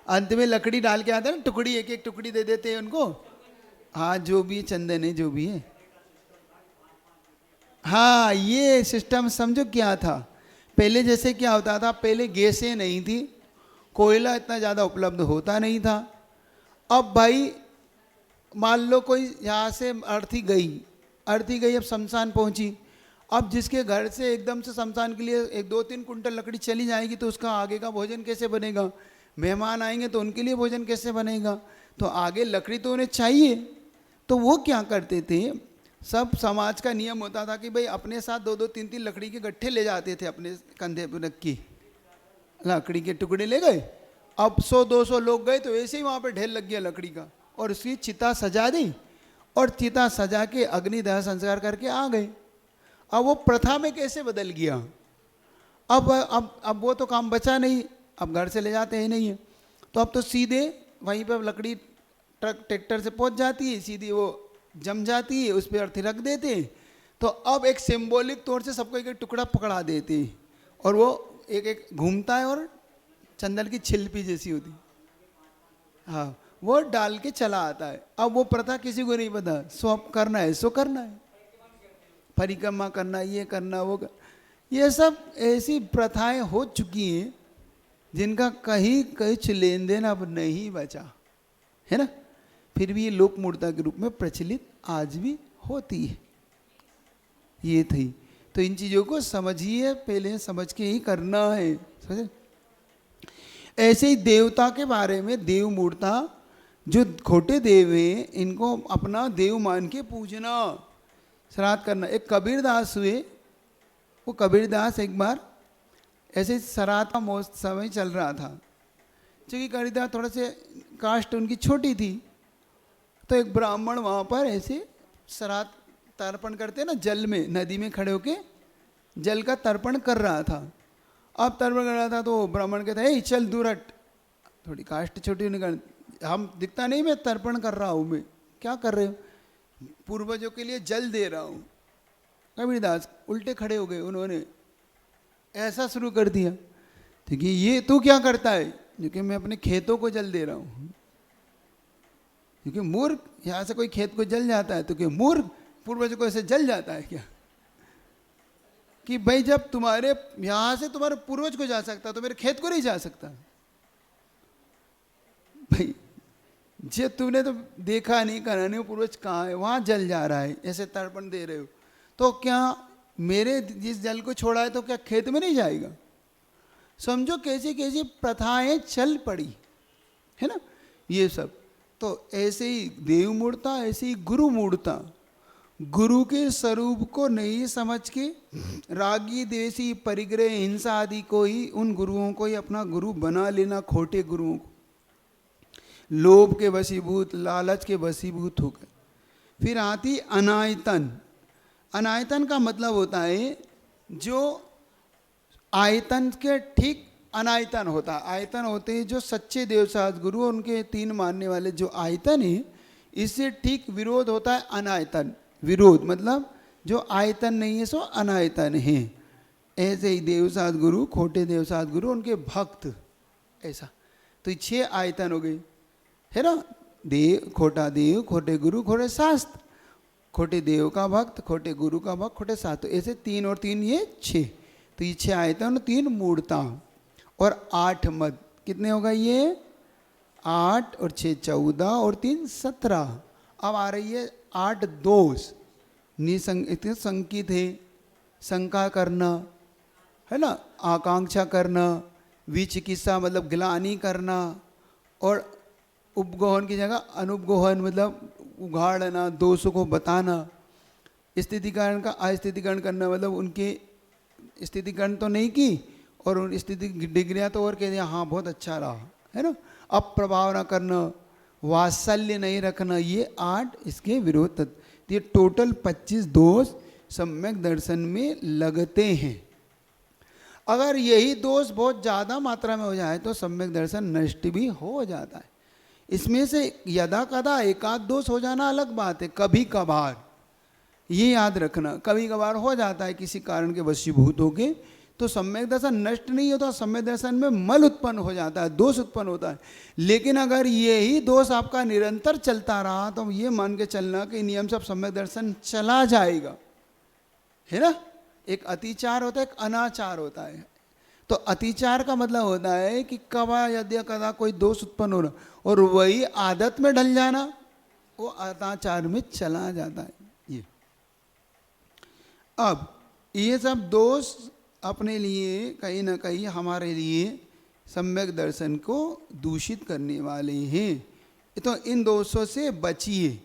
अंत में लकड़ी डाल के आते हैं ना, टुकड़ी, एक एक टुकड़ी दे देते हैं उनको। हाँ, जो भी चंदन है, जो भी है। हाँ, ये सिस्टम समझो क्या था। पहले जैसे क्या होता था, पहले गैसें नहीं थी, कोयला इतना ज़्यादा उपलब्ध होता नहीं था। अब भाई मान लो कोई यहाँ से अर्थी गई, अब शमशान पहुँची। अब जिसके घर से एकदम से शमशान के लिए 1-2-3 कुंटल लकड़ी चली जाएगी, तो उसका आगे का भोजन कैसे बनेगा? मेहमान आएंगे तो उनके लिए भोजन कैसे बनेगा? तो आगे लकड़ी तो उन्हें चाहिए। तो वो क्या करते थे, सब समाज का नियम होता था कि भाई अपने साथ 2-2, 3-3 लकड़ी के गट्ठे ले जाते थे, अपने कंधे पर रख के लकड़ी के टुकड़े ले गए। अब 100-200 लोग गए तो ऐसे ही वहाँ पे ढेर लग गया लकड़ी का, और उसकी चिता सजा दी, और चिता सजा के अग्निदाह संस्कार करके आ गए। अब वो प्रथा में कैसे बदल गया? अब वो तो काम बचा नहीं, अब घर से ले जाते हैं नहीं है, तो अब तो सीधे वहीं पर लकड़ी ट्रक ट्रैक्टर से पहुंच जाती है, सीधी वो जम जाती है, उस पर अर्थी रख देते हैं। तो अब एक सिंबॉलिक तौर से सबको एक टुकड़ा पकड़ा देते हैं, और वो एक एक घूमता है, और चंदन की छिलपी जैसी होती, हाँ, वो डाल के चला आता है। अब वो प्रथा किसी को नहीं पता, सो अब करना है, सो करना है, परिक्रमा करना, ये करना, वो ये सब ऐसी प्रथाएं हो चुकी हैं जिनका कहीं कुछ लेन देन अब नहीं बचा है ना। फिर भी ये लोक मूर्ता के रूप में प्रचलित आज भी होती है। ये थी, तो इन चीज़ों को समझिए, पहले समझ के ही करना है, समझे। ऐसे ही देवता के बारे में, देव मूर्ता, जो खोटे देव हैं इनको अपना देव मान के पूजना, श्राद्ध करना। एक कबीरदास हुए, वो कबीरदास एक बार ऐसे श्राद्ध का समय चल रहा था, क्योंकि कबीरदास थोड़ा से कास्ट उनकी छोटी थी, तो एक ब्राह्मण वहाँ पर ऐसे श्राद्ध तर्पण करते ना, जल में, नदी में खड़े होके जल का तर्पण कर रहा था। अब तर्पण कर रहा था तो ब्राह्मण कहता है, चल दूर हट, थोड़ी कास्ट छोटी होने का हम दिखता नहीं, मैं तर्पण कर रहा हूँ। मैं क्या कर रहे हो? पूर्वजों के लिए जल दे रहा हूँ। कबीरदास उल्टे खड़े हो गए, उन्होंने ऐसा शुरू कर दिया, ठीक है, ये तू क्या करता है? क्योंकि मैं अपने खेतों को जल दे रहा हूँ। क्योंकि मूर्ख, यहाँ से कोई खेत को जल जाता है तो क्या मूर्ख पूर्वज को ऐसे जल जाता है क्या? कि भाई जब तुम्हारे यहाँ से तुम्हारे पूर्वज को जा सकता तो मेरे खेत को नहीं जा सकता? भाई जे तूने तो देखा नहीं, करा नहीं, पूर्वज कहाँ है, वहाँ जल जा रहा है, ऐसे तर्पण दे रहे हो, तो क्या मेरे जिस जल को छोड़ा है तो क्या खेत में नहीं जाएगा? समझो कैसी कैसी प्रथाएं चल पड़ी है ना, ये सब। तो ऐसे ही देव मूर्ता, ऐसे ही गुरु मूर्ता, गुरु के स्वरूप को नहीं समझ के रागी द्वेषी परिग्रह हिंसा आदि को ही, उन गुरुओं को ही अपना गुरु बना लेना, खोटे गुरुओं को, लोभ के वशीभूत, लालच के वशीभूत होकर। फिर आती अनायतन। अनायतन का मतलब होता है जो आयतन के ठीक अनायतन होता है। आयतन होते हैं जो सच्चे देवसाज गुरु और उनके 3 मानने वाले जो आयतन है, इससे ठीक विरोध होता है अनायतन। विरोध मतलब जो आयतन नहीं है सो अनायतन है। ऐसे ही देवसाज गुरु, खोटे देवसाज गुरु, उनके भक्त, ऐसा। तो 6 आयतन हो गए है ना, देव, खोटे गुरु, खोटे शास्त्र, खोटे देव का भक्त, खोटे गुरु का भक्त, खोटे शास्त्र, ऐसे 3 और 3 ये 6। तो ये 6 आयतन, 3 मूर्ता और 8 मत। कितने होगा ये? 8 और 6 14 और 3 17। अब आ रही है 8 दोष। संकित है, शंका करना है ना, आकांक्षा करना, विचिकित्सा मतलब ग्लानि करना, और उपगोहन की जगह अनुपगोहन मतलब उघाड़ना, दोषों को बताना, स्थितिकरण का अस्थितिकरण करना मतलब उनके स्थितिकरण तो नहीं की और उन स्थिति डिग्रियाँ तो और कह दिया, हाँ बहुत अच्छा रहा है ना। अप्रभाव न करना, वात्सल्य नहीं रखना, ये 8 इसके विरोध तत्व। ये टोटल 25 दोष सम्यक दर्शन में लगते हैं। अगर यही दोष बहुत ज़्यादा मात्रा में हो जाए तो सम्यक दर्शन नष्ट भी हो जाता है। इसमें से यदा कदा एकाध दोष हो जाना अलग बात है, कभी कभार, ये याद रखना, कभी कभार हो जाता है किसी कारण के वशीभूत होके, तो सम्यक दर्शन नष्ट नहीं होता, सम्यक दर्शन में मल उत्पन्न हो जाता है, दोष उत्पन्न होता है। लेकिन अगर यही दोष आपका निरंतर चलता रहा तो ये मान के चलना कि नियम से सम्यक दर्शन चला जाएगा, है ना। एक अतिचार होता है, एक अनाचार होता है। तो अतिचार का मतलब होता है कि कवा यद्य कदा कोई दोष उत्पन्न होना और वही आदत में ढल जाना, वो अनाचार में चला जाता है। ये अब ये सब दोष अपने लिए कहीं ना कहीं हमारे लिए सम्यक दर्शन को दूषित करने वाले हैं। तो इन दोषों से बचिए,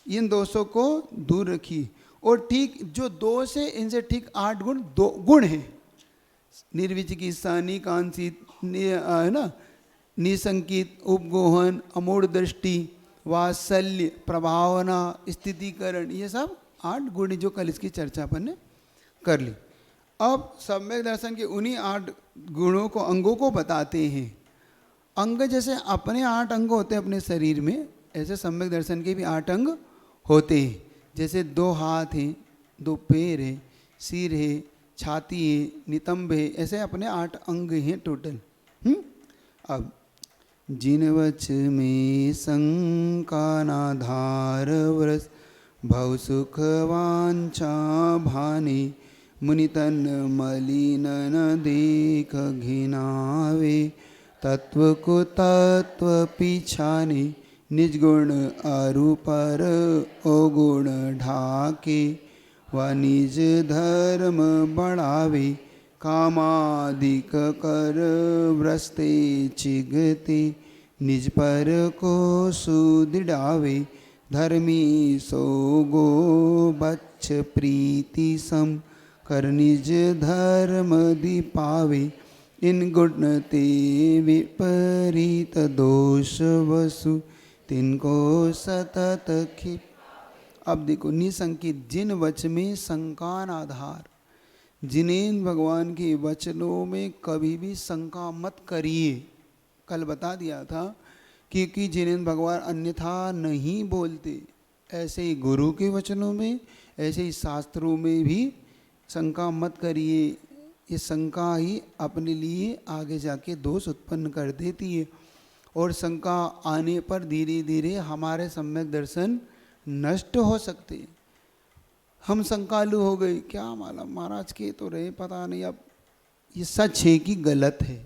इन दोषों को दूर रखिए। और ठीक जो दोष है इनसे ठीक 8 गुण, 2 गुण हैं, निर्विचिकित्सा, निकांसित, है ना, निसंकित, उपगोहन, अमूढ़ दृष्टि, वात्सल्य, प्रभावना, स्थितिकरण, ये सब 8 गुण जो कल इसकी चर्चा अपन ने कर ली। अब सम्यक दर्शन के उन्हीं 8 गुणों को, अंगों को बताते हैं। अंग जैसे अपने 8 अंग होते हैं अपने शरीर में, ऐसे सम्यक दर्शन के भी 8 अंग होते हैं। जैसे 2 हाथ हैं, 2 पैर हैं, सिर है, छाती है, नितंब है, ऐसे अपने 8 अंग हैं टोटल। अब जिन वच में शंका नाधार व्रस भव सुख वांछा भाने मुनितन मलिन न देख घिनावे तत्व को तत्व पिछाने निज गुण अरु पर अवगुण ढाके व निज धर्म बढ़ावे कामादिक कर व्रस्ते चिगते निज पर को सुदृढ़ावे धर्मी सो गो बच्छ प्रीति सम कर निज धर्म दीपावे इन गुण ते विपरीत दोष वसु तिनको सतत खिप। अब देखो, निसंकित, जिन वच में शंका न आधार, जिनेन भगवान के वचनों में कभी भी शंका मत करिए। कल बता दिया था क्योंकि जिनेन भगवान अन्यथा नहीं बोलते, ऐसे ही गुरु के वचनों में, ऐसे ही शास्त्रों में भी शंका मत करिए। ये शंका ही अपने लिए आगे जाके दोष उत्पन्न कर देती है और शंका आने पर धीरे धीरे हमारे सम्यक दर्शन नष्ट हो सकते हैं। हम शंकालु हो गए, क्या मालूम महाराज के तो रहे, पता नहीं अब ये सच है कि गलत है,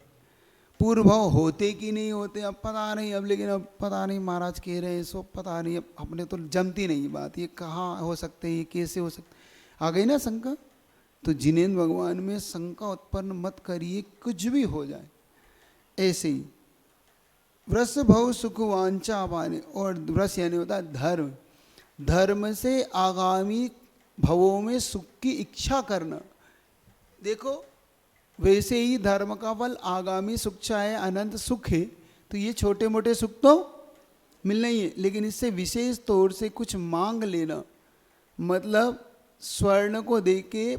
पूर्व भाव होते कि नहीं होते अब पता नहीं, अब लेकिन अब पता नहीं महाराज कह रहे हैं सो पता नहीं, अब अपने तो जमती नहीं बात, ये कहाँ हो सकते, ये कैसे हो सकते, आ गई ना शंका। तो जिनेन्द्र भगवान में शंका उत्पन्न मत करिए, कुछ भी हो जाए। ऐसे ही व्रस भव सुख वांछा पाने, और व्रस यानी होता है धर्म, धर्म से आगामी भवों में सुख की इच्छा करना। देखो वैसे ही धर्म का फल आगामी सुख चाहे अनंत सुख है, तो ये छोटे मोटे सुख तो मिलना ही है, लेकिन इससे विशेष तौर से कुछ मांग लेना, मतलब स्वर्ण को देके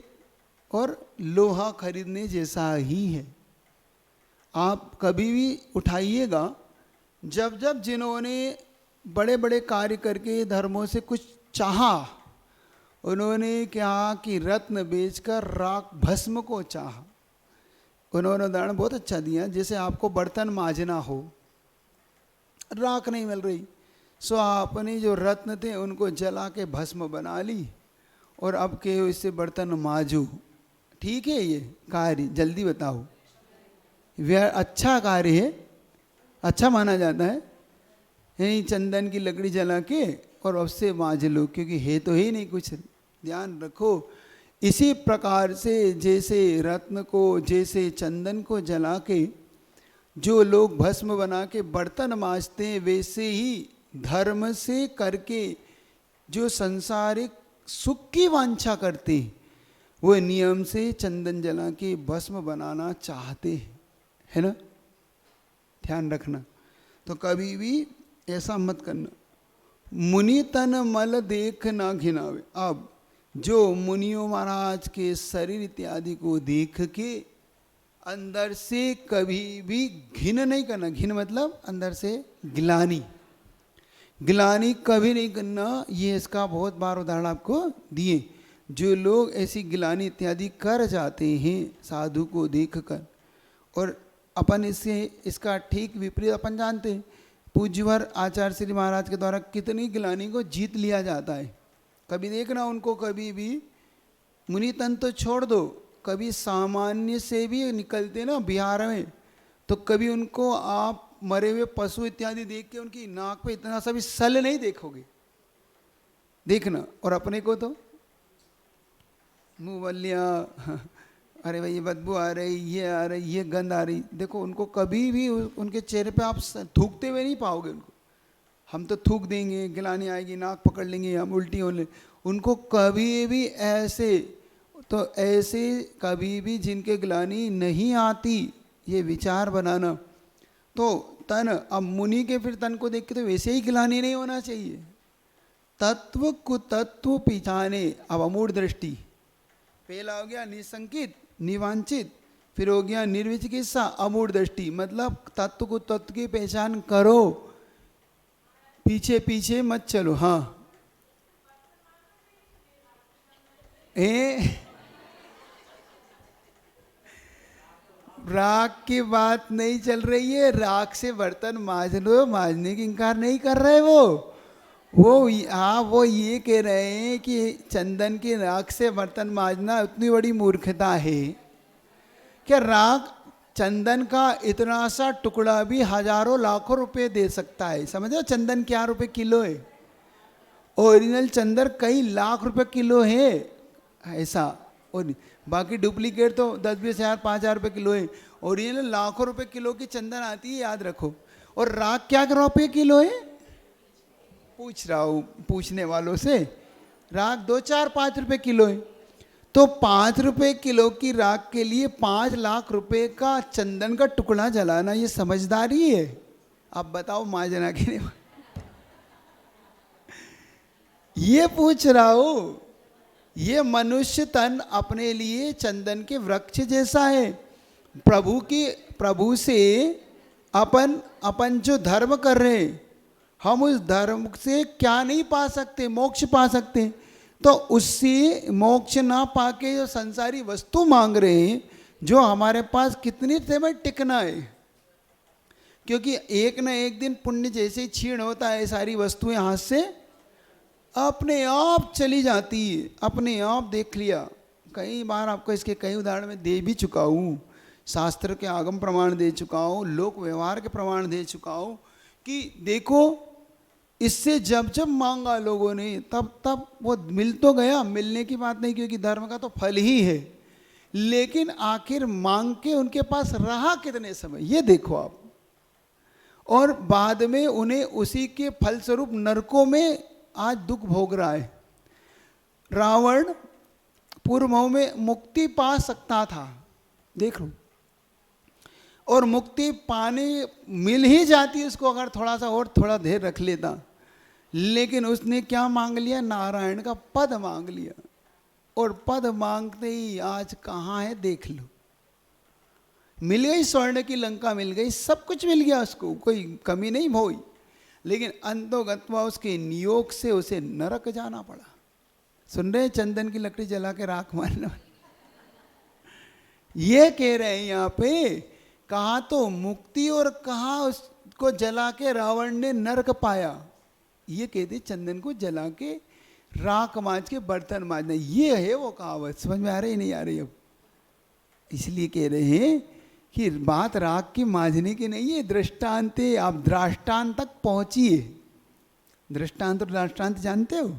और लोहा खरीदने जैसा ही है। आप कभी भी उठाइएगा, जब जब जिन्होंने बड़े बड़े कार्य करके धर्मों से कुछ चाहा, उन्होंने क्या कि रत्न बेचकर राख भस्म को चाहा। उन्होंने उदाहरण बहुत अच्छा दिया, जैसे आपको बर्तन मांजना हो, राख नहीं मिल रही, सो आपने जो रत्न थे उनको जला के भस्म बना ली और अब के इससे बर्तन मांजो। ठीक है, ये कार्य जल्दी बताओ, वह अच्छा कार्य है, अच्छा माना जाता है। यही चंदन की लकड़ी जला के और उससे मांज लो, क्योंकि है तो ही नहीं कुछ, ध्यान रखो। इसी प्रकार से जैसे रत्न को, जैसे चंदन को जला के जो लोग भस्म बना के बर्तन मांजते हैं, वैसे ही धर्म से करके जो सांसारिक सुख की वांछा करते हैं, वो नियम से चंदन जला के भस्म बनाना चाहते हैं, है ना, ध्यान रखना। तो कभी भी ऐसा मत करना। मुनि तन मल देख ना घिनावे। अब जो मुनियों महाराज के शरीर इत्यादि को देख के अंदर से कभी भी घिन नहीं करना। घिन मतलब अंदर से ग्लानि, ग्लानि कभी नहीं करना। ये इसका बहुत बार उदाहरण आपको दिए। जो लोग ऐसी ग्लानि इत्यादि कर जाते हैं साधु को देखकर, और अपन इससे इसका ठीक विपरीत अपन जानते हैं। पूज्यवर आचार्य श्री महाराज के द्वारा कितनी ग्लानि को जीत लिया जाता है। कभी देखना उनको, कभी भी मुनि तन तो छोड़ दो, कभी सामान्य से भी निकलते ना बिहार में, तो कभी उनको आप मरे हुए पशु इत्यादि देख के उनकी नाक पे इतना सा भी सल नहीं देखोगे, देखना। और अपने को तो मुँह बल्लिया, अरे भाई ये बदबू आ रही, ये आ रही, ये गंध आ रही। देखो उनको कभी भी उनके चेहरे पे आप थूकते हुए नहीं पाओगे उनको। हम तो थूक देंगे, गिलानी आएगी, नाक पकड़ लेंगे, हम उल्टी होने। उनको कभी भी ऐसे, तो ऐसे कभी भी जिनके गिलानी नहीं आती, ये विचार बनाना। तो तन, अब मुनि के फिर तन को देख के तो वैसे ही गिलानी नहीं होना चाहिए। तत्व कुतत्व पिछाने, अब अमूढ़ दृष्टि। पहला हो गया निसंकित निवांचित, फिर हो गया निर्विचिकित्सा अमूढ़ दृष्टि। मतलब तत्व को तत्व की पहचान करो, पीछे पीछे मत चलो। हाँ राख की बात नहीं चल रही है। राख से बर्तन मांज लो, मांजने की इनकार नहीं कर रहे वो ये कह रहे हैं कि चंदन की राख से बर्तन मांजना उतनी बड़ी मूर्खता है। क्या राख चंदन का इतना सा टुकड़ा भी हजारों लाखों रुपए दे सकता है। समझो चंदन क्या रुपए किलो है, ओरिजिनल चंदन कई लाख रुपए किलो है ऐसा। और बाकी डुप्लीकेट तो 10-20 हज़ार 5,000 रुपये किलो है। ओरिजिनल लाखों रुपए किलो की चंदन आती है, याद रखो। और राख क्या रुपये किलो है, पूछ रहा हूँ पूछने वालों से। राख 2-4-5 रुपए किलो है। तो 5 रुपए किलो की राख के लिए 5 लाख रुपए का चंदन का टुकड़ा जलाना, ये समझदारी है? आप बताओ माजना के नहीं? ये पूछ रहा हूँ। ये मनुष्य तन अपने लिए चंदन के वृक्ष जैसा है। प्रभु से अपन जो धर्म कर रहे हैं, हम उस धर्म से क्या नहीं पा सकते, मोक्ष पा सकते। तो उससे मोक्ष ना पाके जो संसारी वस्तु मांग रहे हैं, जो हमारे पास कितनी समय टिकना है। क्योंकि एक न एक दिन पुण्य जैसे क्षीण होता है, सारी वस्तुएं हाथ से अपने आप चली जाती है। अपने आप देख लिया, कई बार आपको इसके कई उदाहरण में दे भी चुका हूँ। शास्त्र के आगम प्रमाण दे चुका हूँ, लोक व्यवहार के प्रमाण दे चुका हूँ कि देखो इससे जब जब मांगा लोगों ने, तब तब वो मिल तो गया। मिलने की बात नहीं, क्योंकि धर्म का तो फल ही है। लेकिन आखिर मांग के उनके पास रहा कितने समय, ये देखो आप। और बाद में उन्हें उसी के फलस्वरूप नरकों में आज दुख भोग रहा है। रावण पूर्व में मुक्ति पा सकता था, देख लो, और मुक्ति पाने मिल ही जाती उसको अगर थोड़ा सा और थोड़ा देर रख लेता। लेकिन उसने क्या मांग लिया, नारायण का पद मांग लिया। और पद मांगते ही आज कहाँ है देख लो। मिल गई, स्वर्ण की लंका मिल गई, सब कुछ मिल गया उसको, कोई कमी नहीं हुई। लेकिन अंतोगत्वा उसके नियोग से उसे नरक जाना पड़ा। सुन रहे, चंदन की लकड़ी जला के राख मारना। ये कह रहे हैं यहाँ पे, कहा तो मुक्ति और कहा उसको जला के रावण ने नरक पाया। ये कहते चंदन को जला के राख मांज के बर्तन मांजना, ये है वो कहावत। समझ में आ रही नहीं आ रही? अब इसलिए कह रहे हैं कि बात राख की मांझने की नहीं है, दृष्टांत। आप दृष्टांत तक पहुंचिए। दृष्टांत और दृष्टांत जानते हो?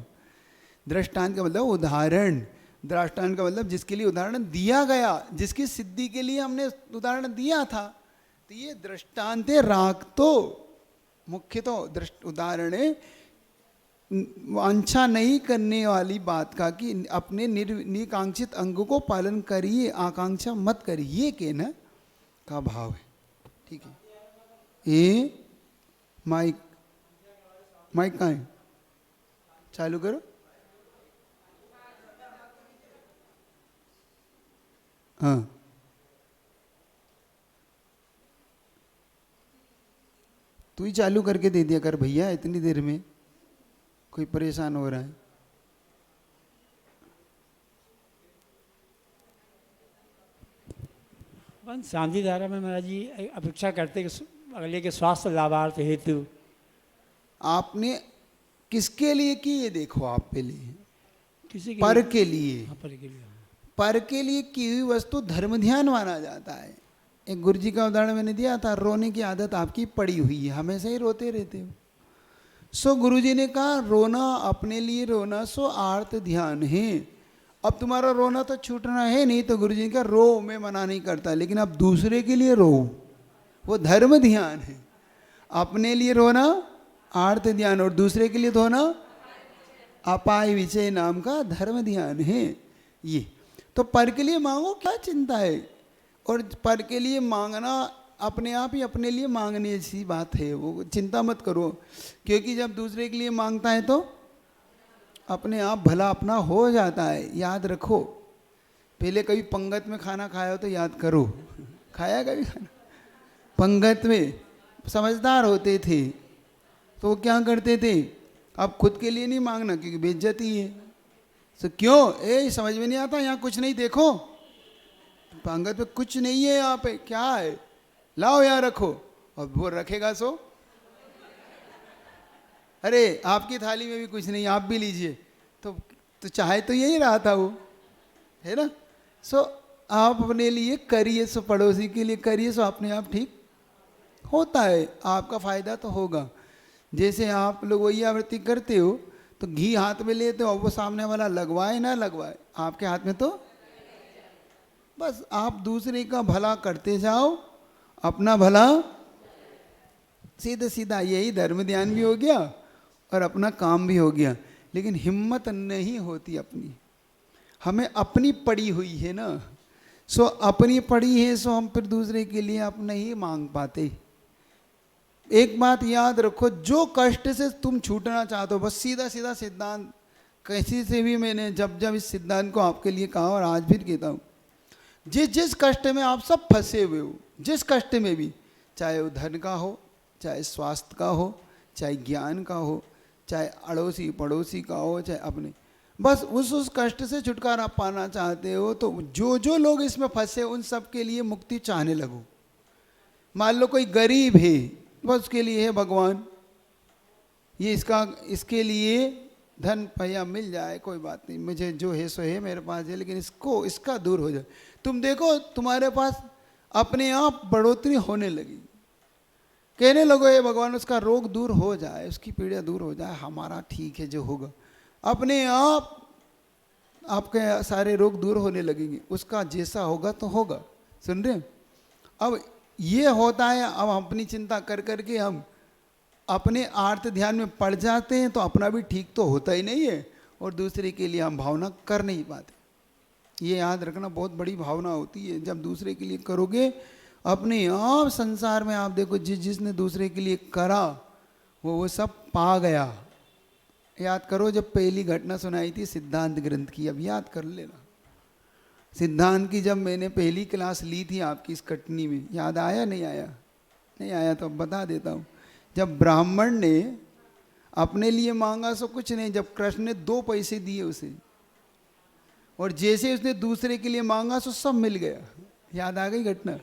दृष्टांत का मतलब उदाहरण, दृष्टांत का मतलब जिसके लिए उदाहरण दिया गया, जिसकी सिद्धि के लिए हमने उदाहरण दिया था। तो ये दृष्टांत है। राख तो मुख्य तो उदाहरण है वांछा नहीं करने वाली बात का, कि अपने निकांक्षित अंग को पालन करिए, आकांक्षा मत करिए, ये कहना का भाव है। ठीक है। ये माइक कहाँ है? चालू करो। हाँ तू ही चालू करके दे दिया कर भैया, इतनी देर में कोई परेशान हो रहा है। अपन शांति धारा में महाराज जी अपेक्षा करते कि अगले के स्वास्थ्य लाभार्थ हेतु आपने किसके लिए की ये देखो, आप पहले किसी के पर के लिए, हाँ, पर के लिए। पर के लिए की हुई वस्तु धर्म ध्यान माना जाता है। एक गुरुजी का उदाहरण मैंने दिया था, रोने की आदत आपकी पड़ी हुई है, हमेशा ही रोते रहते हो। सो गुरुजी ने कहा रोना अपने लिए रोना सो आर्त ध्यान है। अब तुम्हारा रोना तो छूटना है नहीं, तो गुरुजी ने कहा रो, मैं मना नहीं करता, लेकिन अब दूसरे के लिए रो, वो धर्म ध्यान है। अपने लिए रोना आर्त ध्यान और दूसरे के लिए धोना अपाय विचय नाम का धर्म ध्यान है। ये तो पर के लिए मांगो, क्या चिंता है। और पर के लिए मांगना अपने आप ही अपने लिए मांगने सी बात है, वो चिंता मत करो, क्योंकि जब दूसरे के लिए मांगता है तो अपने आप भला अपना हो जाता है। याद रखो, पहले कभी पंगत में खाना खाया हो तो याद करो, खाया कभी खाना पंगत में? समझदार होते थे तो वो क्या करते थे, अब खुद के लिए नहीं मांगना क्योंकि बेइज्जती है। तो क्यों समझ में नहीं आता, यहाँ कुछ नहीं, देखो पंगत में कुछ नहीं है, यहाँ पे क्या है, लाओ यहाँ रखो, और वो रखेगा सो अरे आपकी थाली में भी कुछ नहीं, आप भी लीजिए, तो चाहे तो यही रहा था वो, है ना। सो आप अपने लिए करिए, सो पड़ोसी के लिए करिए, सो अपने आप ठीक होता है, आपका फायदा तो होगा। जैसे आप लोग वही आवृत्ति करते हो तो घी हाथ में लेते हो, वो सामने वाला लगवाए ना लगवाए, आपके हाथ में तो बस आप दूसरे का भला करते जाओ, अपना भला सीधा सीधा, यही धर्म ध्यान भी हो गया और अपना काम भी हो गया। लेकिन हिम्मत नहीं होती अपनी, हमें अपनी पड़ी हुई है ना, सो अपनी पड़ी है, सो हम फिर दूसरे के लिए आप नहीं मांग पाते। एक बात याद रखो, जो कष्ट से तुम छूटना चाहते हो, बस सीधा सीधा सिद्धांत, कैसी से भी मैंने जब जब इस सिद्धांत को आपके लिए कहा और आज फिर कहता हूँ, जिस जिस कष्ट में आप सब फंसे हुए हो, जिस कष्ट में भी, चाहे वो धन का हो, चाहे स्वास्थ्य का हो, चाहे ज्ञान का हो, चाहे अड़ोसी पड़ोसी का हो, चाहे अपने, बस उस कष्ट से छुटकारा पाना चाहते हो, तो जो जो लोग इसमें फंसे उन सब के लिए मुक्ति चाहने लगो। मान लो कोई गरीब है, बस उसके लिए है भगवान, ये इसके लिए धन भैया मिल जाए, कोई बात नहीं, मुझे जो है सो है, मेरे पास है, लेकिन इसका दूर हो जाए। तुम देखो तुम्हारे पास अपने आप बढ़ोतरी होने लगी, कहने लगो हे भगवान उसका रोग दूर हो जाए, उसकी पीड़ा दूर हो जाए, हमारा ठीक है जो होगा, अपने आप आपके सारे रोग दूर होने लगेंगे, उसका जैसा होगा तो होगा। सुन रहे? अब ये होता है, अब अपनी चिंता कर करके हम अपने आर्त ध्यान में पड़ जाते हैं, तो अपना भी ठीक तो होता ही नहीं है और दूसरे के लिए हम भावना कर नहीं पाते। ये याद रखना, बहुत बड़ी भावना होती है। जब दूसरे के लिए करोगे, अपने आप संसार में आप देखो, जिसने दूसरे के लिए करा वो सब पा गया। याद करो, जब पहली घटना सुनाई थी सिद्धांत ग्रंथ की, अब याद कर लेना, सिद्धांत की जब मैंने पहली क्लास ली थी आपकी इस कटनी में, याद आया नहीं आया? नहीं आया तो अब बता देता हूँ। जब ब्राह्मण ने अपने लिए मांगा सो कुछ नहीं, जब कृष्ण ने 2 पैसे दिए उसे, और जैसे उसने दूसरे के लिए मांगा सो सब मिल गया। याद आ गई घटना?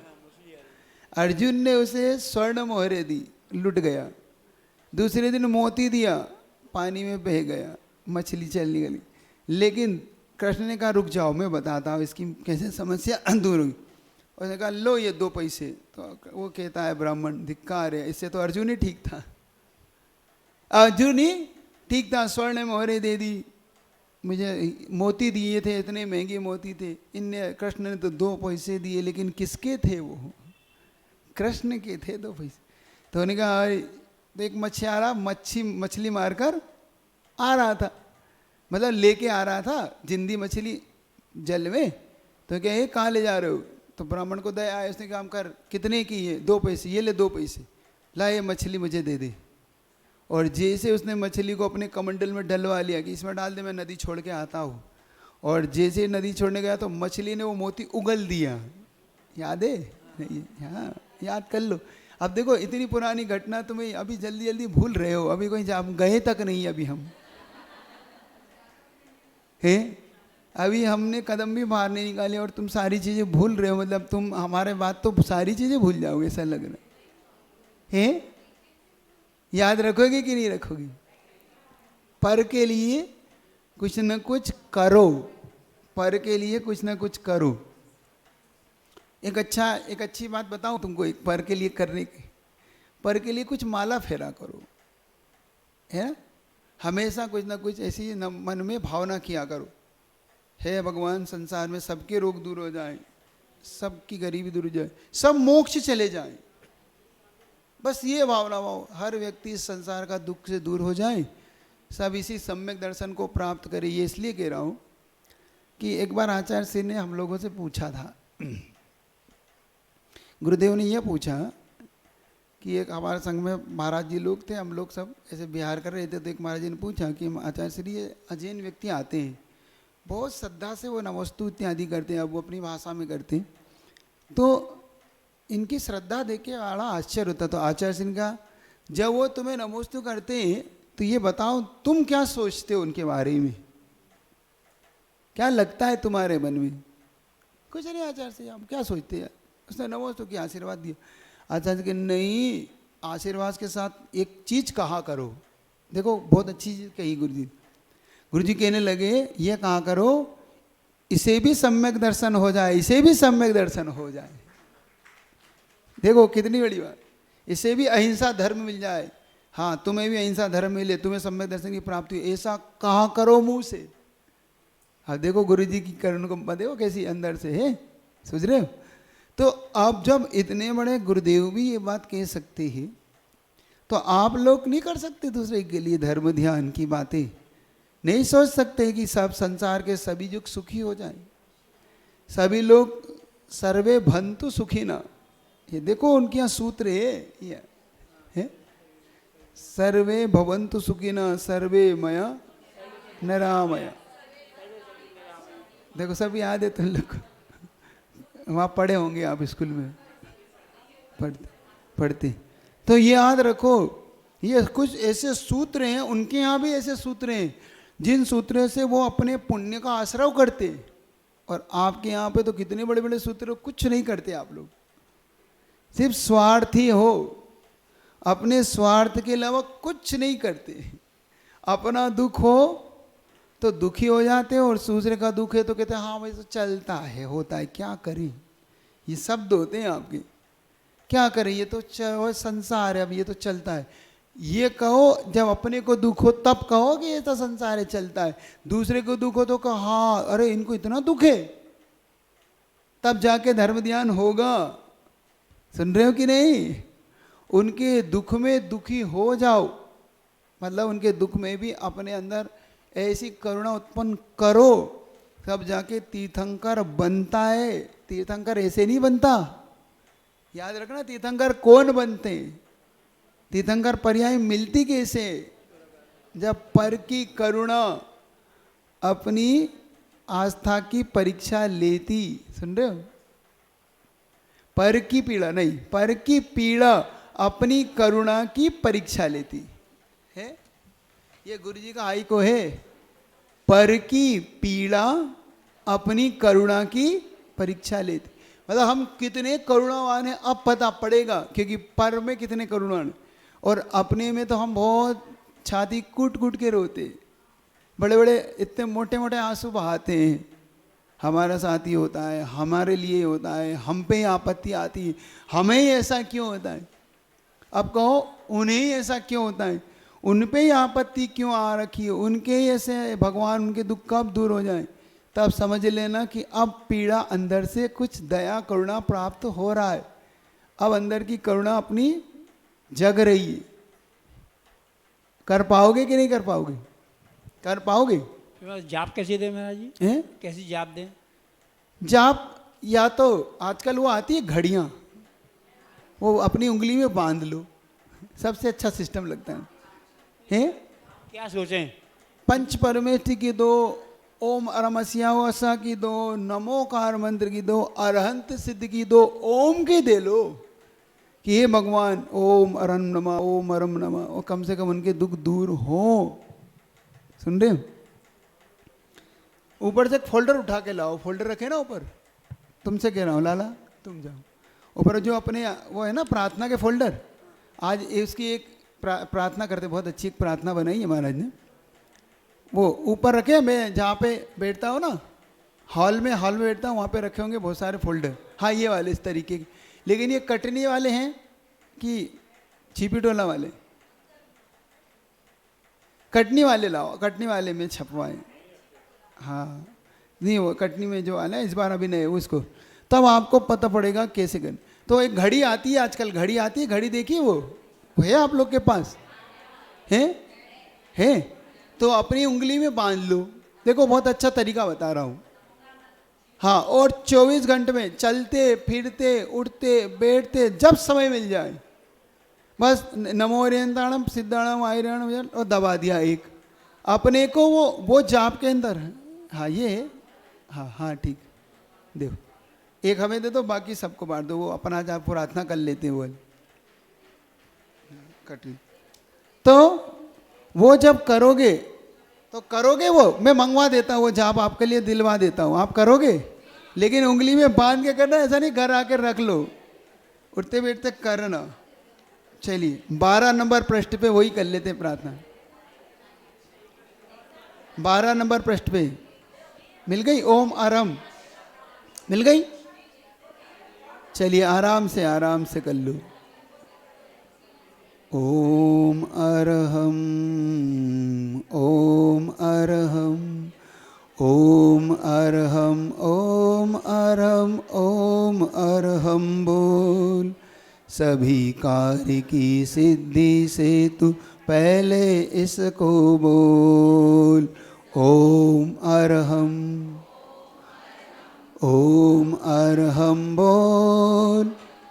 अर्जुन ने उसे स्वर्ण मोहरे दी, लुट गया। दूसरे दिन मोती दिया, पानी में बह गया, मछली चल निकली। लेकिन कृष्ण ने कहा रुक जाओ, मैं बताता हूँ इसकी कैसे समस्या दूर हुई। उसने कहा लो ये 2 पैसे। तो वो कहता है ब्राह्मण, धिक्कार है, इससे तो अर्जुन ही ठीक था, अर्जुन ही ठीक था, स्वर्ण मोहरे दे दी, मुझे मोती दिए थे, इतने महंगे मोती थे, इनने कृष्ण ने तो 2 पैसे दिए, लेकिन किसके थे वो? कृष्ण के थे 2 पैसे। तो उन्होंने कहा तो एक मछुआरा मछली मारकर आ रहा था, मतलब लेके आ रहा था जिंदी मछली जल में, तो क्या कहाँ ले जा रहे हो? तो ब्राह्मण को दया आया, उसने काम कर, कितने की है? 2 पैसे, ये ले 2 पैसे, ला ये मछली मुझे दे दे। और जैसे उसने मछली को अपने कमंडल में डलवा लिया कि इसमें डाल दे, मैं नदी छोड़ के आता हूँ, और जैसे नदी छोड़ने गया तो मछली ने वो मोती उगल दिया। याद है? नहीं? हाँ याद कर लो। अब देखो इतनी पुरानी घटना तुम्हें अभी जल्दी जल्दी भूल रहे हो, अभी कोई गए तक नहीं अभी हम हैं, अभी हमने कदम भी बाहर नहीं निकाले और तुम सारी चीजें भूल रहे हो, मतलब तुम हमारे बात तो सारी चीजें भूल जाओगे ऐसा लग रहा है। याद रखोगे कि नहीं रखोगे? पर के लिए कुछ न कुछ करो, पर के लिए कुछ न कुछ करो। एक अच्छी बात बताऊं तुमको, एक पर के लिए करने की, पर के लिए कुछ माला फेरा करो, है, हमेशा कुछ ना कुछ ऐसी मन में भावना किया करो, हे भगवान संसार में सबके रोग दूर हो जाए, सबकी गरीबी दूर हो जाए, सब मोक्ष चले जाए, बस ये भावना हो, हर व्यक्ति इस संसार का दुख से दूर हो जाए, सब इसी सम्यक दर्शन को प्राप्त करे। ये इसलिए कह रहा हूँ कि एक बार आचार्य श्री ने हम लोगों से पूछा था, गुरुदेव ने यह पूछा कि एक हमारे संघ में महाराज जी लोग थे, हम लोग सब ऐसे बिहार कर रहे थे, तो एक महाराज जी ने पूछा कि आचार्य श्री ये अजैन व्यक्ति आते हैं, बहुत श्रद्धा से वो नमस्तु इत्यादि करते हैं, अब वो अपनी भाषा में करते हैं, तो इनकी श्रद्धा देख के बड़ा आश्चर्य होता। तो आचार्य श्री का जब वो तुम्हें नमस्तु करते हैं तो ये बताओ तुम क्या सोचते हो उनके बारे में, क्या लगता है तुम्हारे मन में? कुछ नहीं आचार्य श्री, आप क्या सोचते हैं? उसने नमस्तु किया, आशीर्वाद दिया। आचार्य के नहीं, आशीर्वाद के साथ एक चीज कहा करो। देखो बहुत अच्छी चीज कही गुरु जी कहने लगे ये कहा करो, इसे भी सम्यक दर्शन हो जाए, इसे भी सम्यक दर्शन हो जाए। देखो कितनी बड़ी बात, इसे भी अहिंसा धर्म मिल जाए, हाँ तुम्हें भी अहिंसा धर्म मिले, तुम्हें सम्यक दर्शन की प्राप्ति, ऐसा कहा करो मुंह से। हाँ देखो गुरु जी की करुणा देखो कैसी अंदर से है, सोच रहे हो? तो अब जब इतने बड़े गुरुदेव भी ये बात कह सकते हैं, तो आप लोग नहीं कर सकते दूसरे के लिए धर्म ध्यान की बातें? नहीं सोच सकते कि सब संसार के सभी युग सुखी हो जाए, सभी लोग सर्वे भंतु सुखी ना। ये देखो उनके यहाँ सूत्र है, सर्वे भवन्तु सुखिनः सर्वे मया नरामया। देखो सब याद है तुम लोग, वहाँ पढ़े होंगे आप स्कूल में पढ़ते। तो ये याद रखो, ये कुछ ऐसे सूत्र हैं, उनके यहाँ भी ऐसे सूत्र हैं जिन सूत्रों से वो अपने पुण्य का आश्रय करते, और आपके यहाँ पे तो कितने बड़े बड़े सूत्र, कुछ नहीं करते आप लोग, सिर्फ स्वार्थी हो, अपने स्वार्थ के अलावा कुछ नहीं करते। अपना दुख हो तो दुखी हो जाते हैं, और दूसरे का दुख है तो कहते हैं हाँ भाई तो चलता है, होता है, क्या करें। ये शब्द होते हैं आपके, क्या करें, ये तो संसार है, अब ये तो चलता है। ये कहो जब अपने को दुख हो तब कहो कि ये तो संसार है, चलता है। दूसरे को दुख हो तो कहो हाँ अरे इनको इतना दुख है, तब जाके धर्म ध्यान होगा। सुन रहे हो कि नहीं? उनके दुख में दुखी हो जाओ, मतलब उनके दुख में भी अपने अंदर ऐसी करुणा उत्पन्न करो, तब जाके तीर्थंकर बनता है। तीर्थंकर ऐसे नहीं बनता, याद रखना। तीर्थंकर कौन बनते? तीर्थंकर पर्याय मिलती कैसे? जब पर की करुणा अपनी आस्था की परीक्षा लेती। सुन रहे हो? पर की पीड़ा नहीं, पर की पीड़ा अपनी करुणा की परीक्षा लेती है। ये गुरु जी का आई को है, पर की पीड़ा अपनी करुणा की परीक्षा लेती। मतलब हम कितने करुणावान हैं अब पता पड़ेगा, क्योंकि पर में कितने करुणावान, और अपने में तो हम बहुत छाती कूट कूट के रोते, बड़े बड़े इतने मोटे मोटे आंसू बहाते हैं। हमारा साथी होता है, हमारे लिए होता है, हम पे ही आपत्ति आती है, हमें ही ऐसा क्यों होता है। अब कहो उन्हें ही ऐसा क्यों होता है, उन पे ही आपत्ति क्यों आ रखी है, उनके ही ऐसे भगवान उनके दुख कब दूर हो जाए। तब समझ लेना कि अब पीड़ा अंदर से कुछ दया करुणा प्राप्त हो रहा है, अब अंदर की करुणा अपनी जग रही है। कर पाओगे कि नहीं कर पाओगे? कर पाओगे? जाप कैसे दें महाराज जी? हैं? कैसी जाप दें? जाप या तो आजकल वो आती है घड़ियां, वो अपनी उंगली में बांध लो, सबसे अच्छा सिस्टम लगता है? क्या सोचें? पंच परमेष्टि की दो, ओम अरमस्यावसा की दो, नमोकार मंत्र की दो, अरहंत सिद्ध की दो, ओम की दे लो, कि हे भगवान ओम अरम नमः, ओम अरम नमः, और कम से कम उनके दुख दूर हो। सुन रहे हो? ऊपर से एक फोल्डर उठा के लाओ, फोल्डर रखे ना ऊपर, तुमसे कह रहा हूँ लाला, तुम जाओ ऊपर, जो अपने वो है ना प्रार्थना के फोल्डर, आज इसकी एक प्रार्थना करते, बहुत अच्छी एक प्रार्थना बनाई है महाराज ने, वो ऊपर रखे। मैं जहाँ पे बैठता हूँ ना, हॉल में बैठता हूँ, वहाँ पे रखे होंगे बहुत सारे फोल्डर। हाँ ये वाले इस तरीके के, लेकिन ये कटनी वाले हैं कि छिपी टोला वाले? कटनी वाले लाओ, कटनी वाले में छपवाए। हाँ नहीं, वो कटनी में जो वाला है इस बार अभी नए, उसको तब आपको पता पड़ेगा कैसे करना। तो एक घड़ी आती है आजकल, घड़ी आती है, घड़ी देखिए वो है आप लोग के पास? है तो अपनी उंगली में बांध लो। देखो बहुत अच्छा तरीका बता रहा हूँ। हाँ, और 24 घंटे में चलते फिरते उठते बैठते जब समय मिल जाए बस नमो ओरियंताणम सिद्धाणम आयरणम और दबा दिया एक, अपने को वो जाप के अंदर है। हाँ ये है। हाँ हाँ ठीक, देखो एक हमें दे दो, बाकी सबको बांट दो, वो अपना जाप प्रार्थना कर लेते हैं वो कटी। तो वो जब करोगे तो करोगे, वो मैं मंगवा देता हूँ, वो जाप आपके लिए दिलवा देता हूँ, आप करोगे, लेकिन उंगली में बांध के करना, ऐसा नहीं घर आकर रख लो, उठते बैठते करना। चलिए 12 नंबर पृष्ठ पे वही कर लेते हैं प्रार्थना। 12 नंबर पृष्ठ पे मिल गई ओम अरम, मिल गई? चलिए आराम से कर लो। ओम अरहम, ओम अरहम, ओम अरहम, ओम अरहम, ओम अरहम बोल। सभी कार्य की सिद्धि से तू पहले इसको बोल। ओम अरहम, ओम अरहम बोल।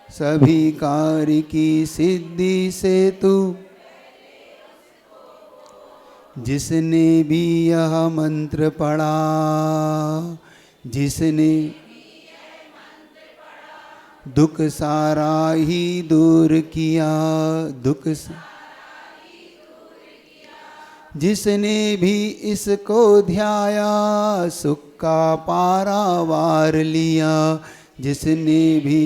सभी कार्य की सिद्धि से तू, जिसने भी यह मंत्र पढ़ा, जिसने दुख सारा ही दूर किया, जिसने भी इसको ध्याया सुख का पारावार लिया, जिसने भी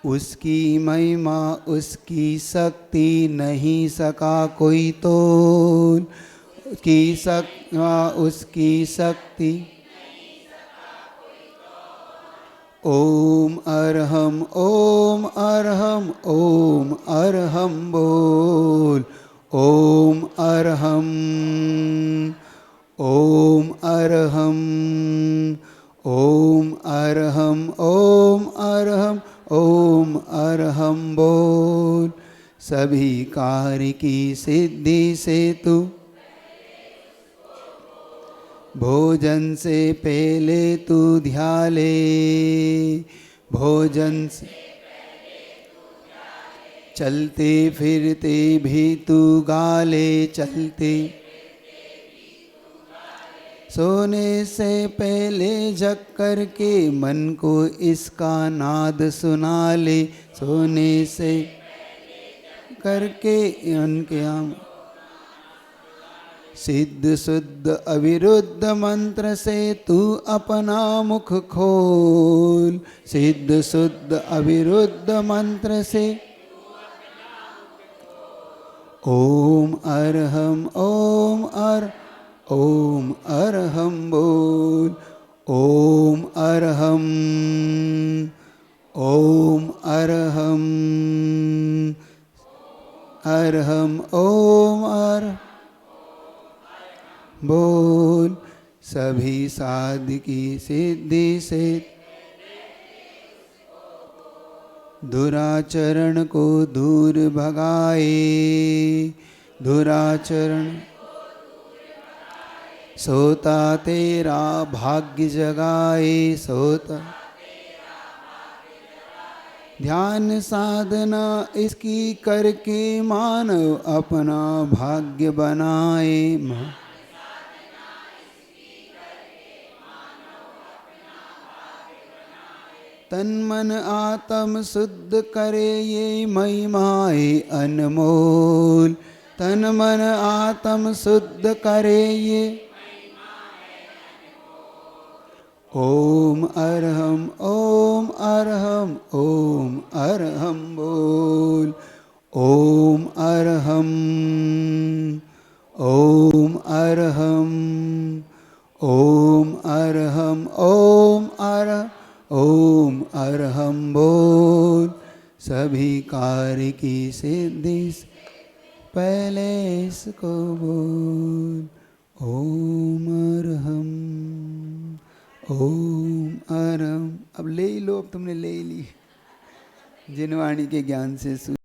उसकी महिमा उसकी शक्ति नहीं सका कोई तोल, उसकी शक्ति। ओम अरहम, ओम अरहम, ओम अरहम बोल। ओम अरहम, ओम अरहम, ओम अरहम, ओम अरहम, ओम अरहम बोल। सभी कार्य की सिद्धि से तू भोजन से पहले तू ध्याले, भोजन से चलते फिरते भी तू गाले, चलते सोने से पहले जग करके मन को इसका नाद सुना ले, सोने से करके उनके हम सिद्ध शुद्ध अविरुद्ध मंत्र से तू अपना मुख खोल, सिद्ध शुद्ध अविरुद्ध मंत्र से। ओम अरहम, ओम ओम अरहम बोल। ओम अरहम, ओम अरहम, अरहम ओम बोल। सभी साध की सिद्धि से दुराचरण को दूर भगाए, दुराचरण सोता तेरा भाग्य जगाए, सोता ध्यान साधना इसकी करके मानव अपना भाग्य बनाए। तन मन आत्म शुद्ध करे ये महिमाए अनमोल। तन मन आत्म शुद्ध करे ये ओम अरहम ओम अरहम ओम अरहम बोल। ओम अरहम ओम अरहम ओम अरहम ओम ओम अरहम बोल। सभी कार्य की सिद्धि से पहले इसको बोल। ओम अरहम ओम अरहम। अब ले ही लो, अब तुमने ले ही ली जिनवाणी के ज्ञान से।